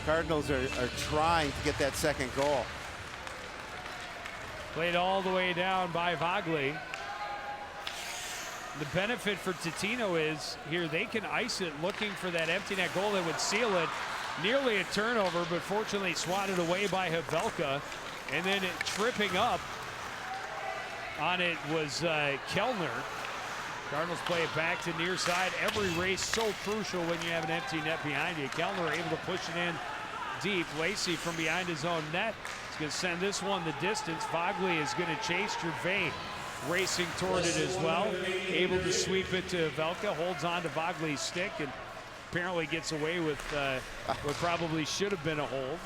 Cardinals are trying to get that second goal. Played all the way down by Vogli. The benefit for Totino is here they can ice it looking for that empty net goal that would seal it. Nearly a turnover, but fortunately swatted away by Havelka. And then tripping up on it was Kellner. Cardinals play it back to near side. Every race so crucial when you have an empty net behind you. Kellner able to push it in deep. Lacey from behind his own net is going to send this one the distance. Vogli is going to chase. Gervais racing toward it as well. Able to sweep it to Velka. Holds on to Vogli's stick and apparently gets away with what probably should have been a hold.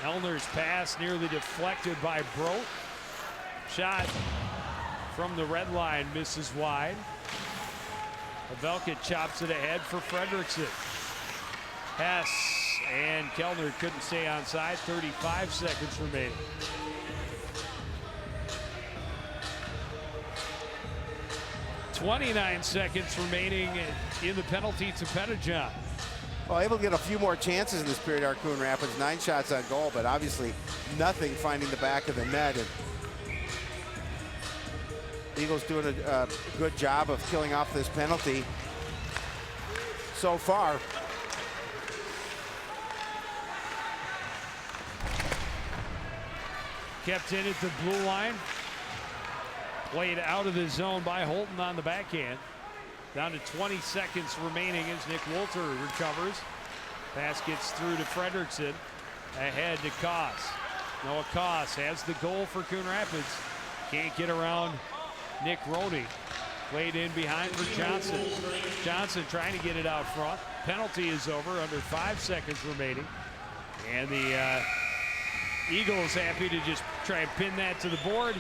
Elner's pass nearly deflected by Brote. Shot from the red line misses wide. Pavelka chops it ahead for Fredrickson. Hess and Kellner couldn't stay on side. 35 seconds remaining. .29 seconds remaining in the penalty to Pettijohn. Well, able to get a few more chances in this period, our Coon Rapids. 9 shots on goal, but obviously nothing finding the back of the net. And Eagles doing a good job of killing off this penalty so far. Kept in at the blue line. Played out of the zone by Holton on the backhand. Down to 20 seconds remaining as Nick Wolter recovers. Pass gets through to Fredrickson. Ahead to Koss. Noah Koss has the goal for Coon Rapids. Can't get around Nick Roney. Played in behind for Johnson. Johnson trying to get it out front. Penalty is over, under 5 seconds remaining. And the Eagles happy to just try and pin that to the board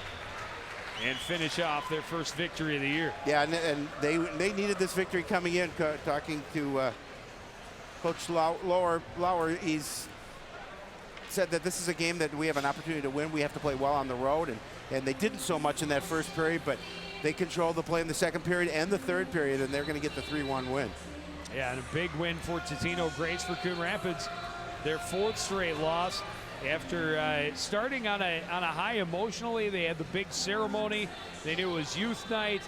and finish off their first victory of the year. Yeah, and they needed this victory coming in. Talking to Coach Lauer, he's said that this is a game that we have an opportunity to win. We have to play well on the road, and they didn't so much in that first period, but they controlled the play in the second period and the third period, and they're going to get the 3-1 win. Yeah, and a big win for Totino Grace for Coon Rapids. Their 4th straight loss. After starting on a high emotionally, they had the big ceremony. They knew it was youth night,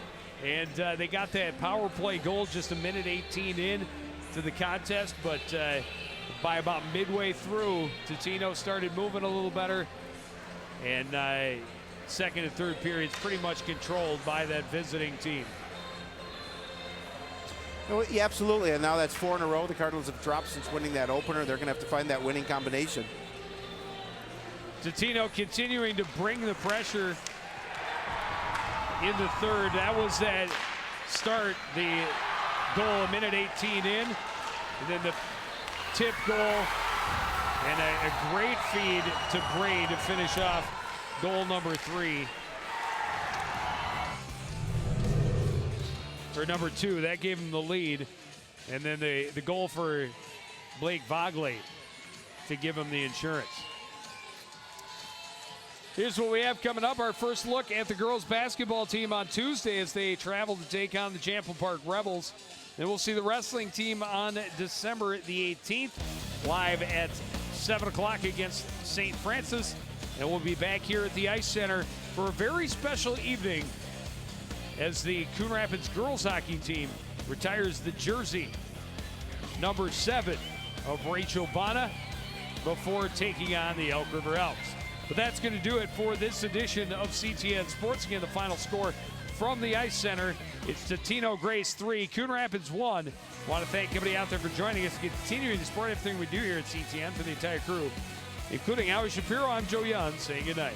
and they got that power play goal just a minute 18 in to the contest. But by about midway through, Totino started moving a little better, and second and third periods pretty much controlled by that visiting team. Yeah, absolutely, and now that's 4 in a row. The Cardinals have dropped since winning that opener. They're going to have to find that winning combination. Totino continuing to bring the pressure in the third. That was that start, the goal a minute 18 in, and then the tip goal, and a great feed to Bray to finish off goal number 3. Or number 2, that gave him the lead. And then the goal for Blake Vogley to give him the insurance. Here's what we have coming up. Our first look at the girls basketball team on Tuesday as they travel to take on the Champlain Park Rebels. Then we'll see the wrestling team on December the 18th, live at 7 o'clock against St. Francis. And we'll be back here at the Ice Center for a very special evening as the Coon Rapids girls hockey team retires the jersey number 7 of Rachel Bana before taking on the Elk River Elks. But that's going to do it for this edition of CTN Sports. Again, the final score from the Ice Center, it's Totino Grace 3, Coon Rapids 1. I want to thank everybody out there for joining us and continuing to support everything we do here at CTN. For the entire crew, including Howie Shapiro, I'm Joe Young, saying goodnight.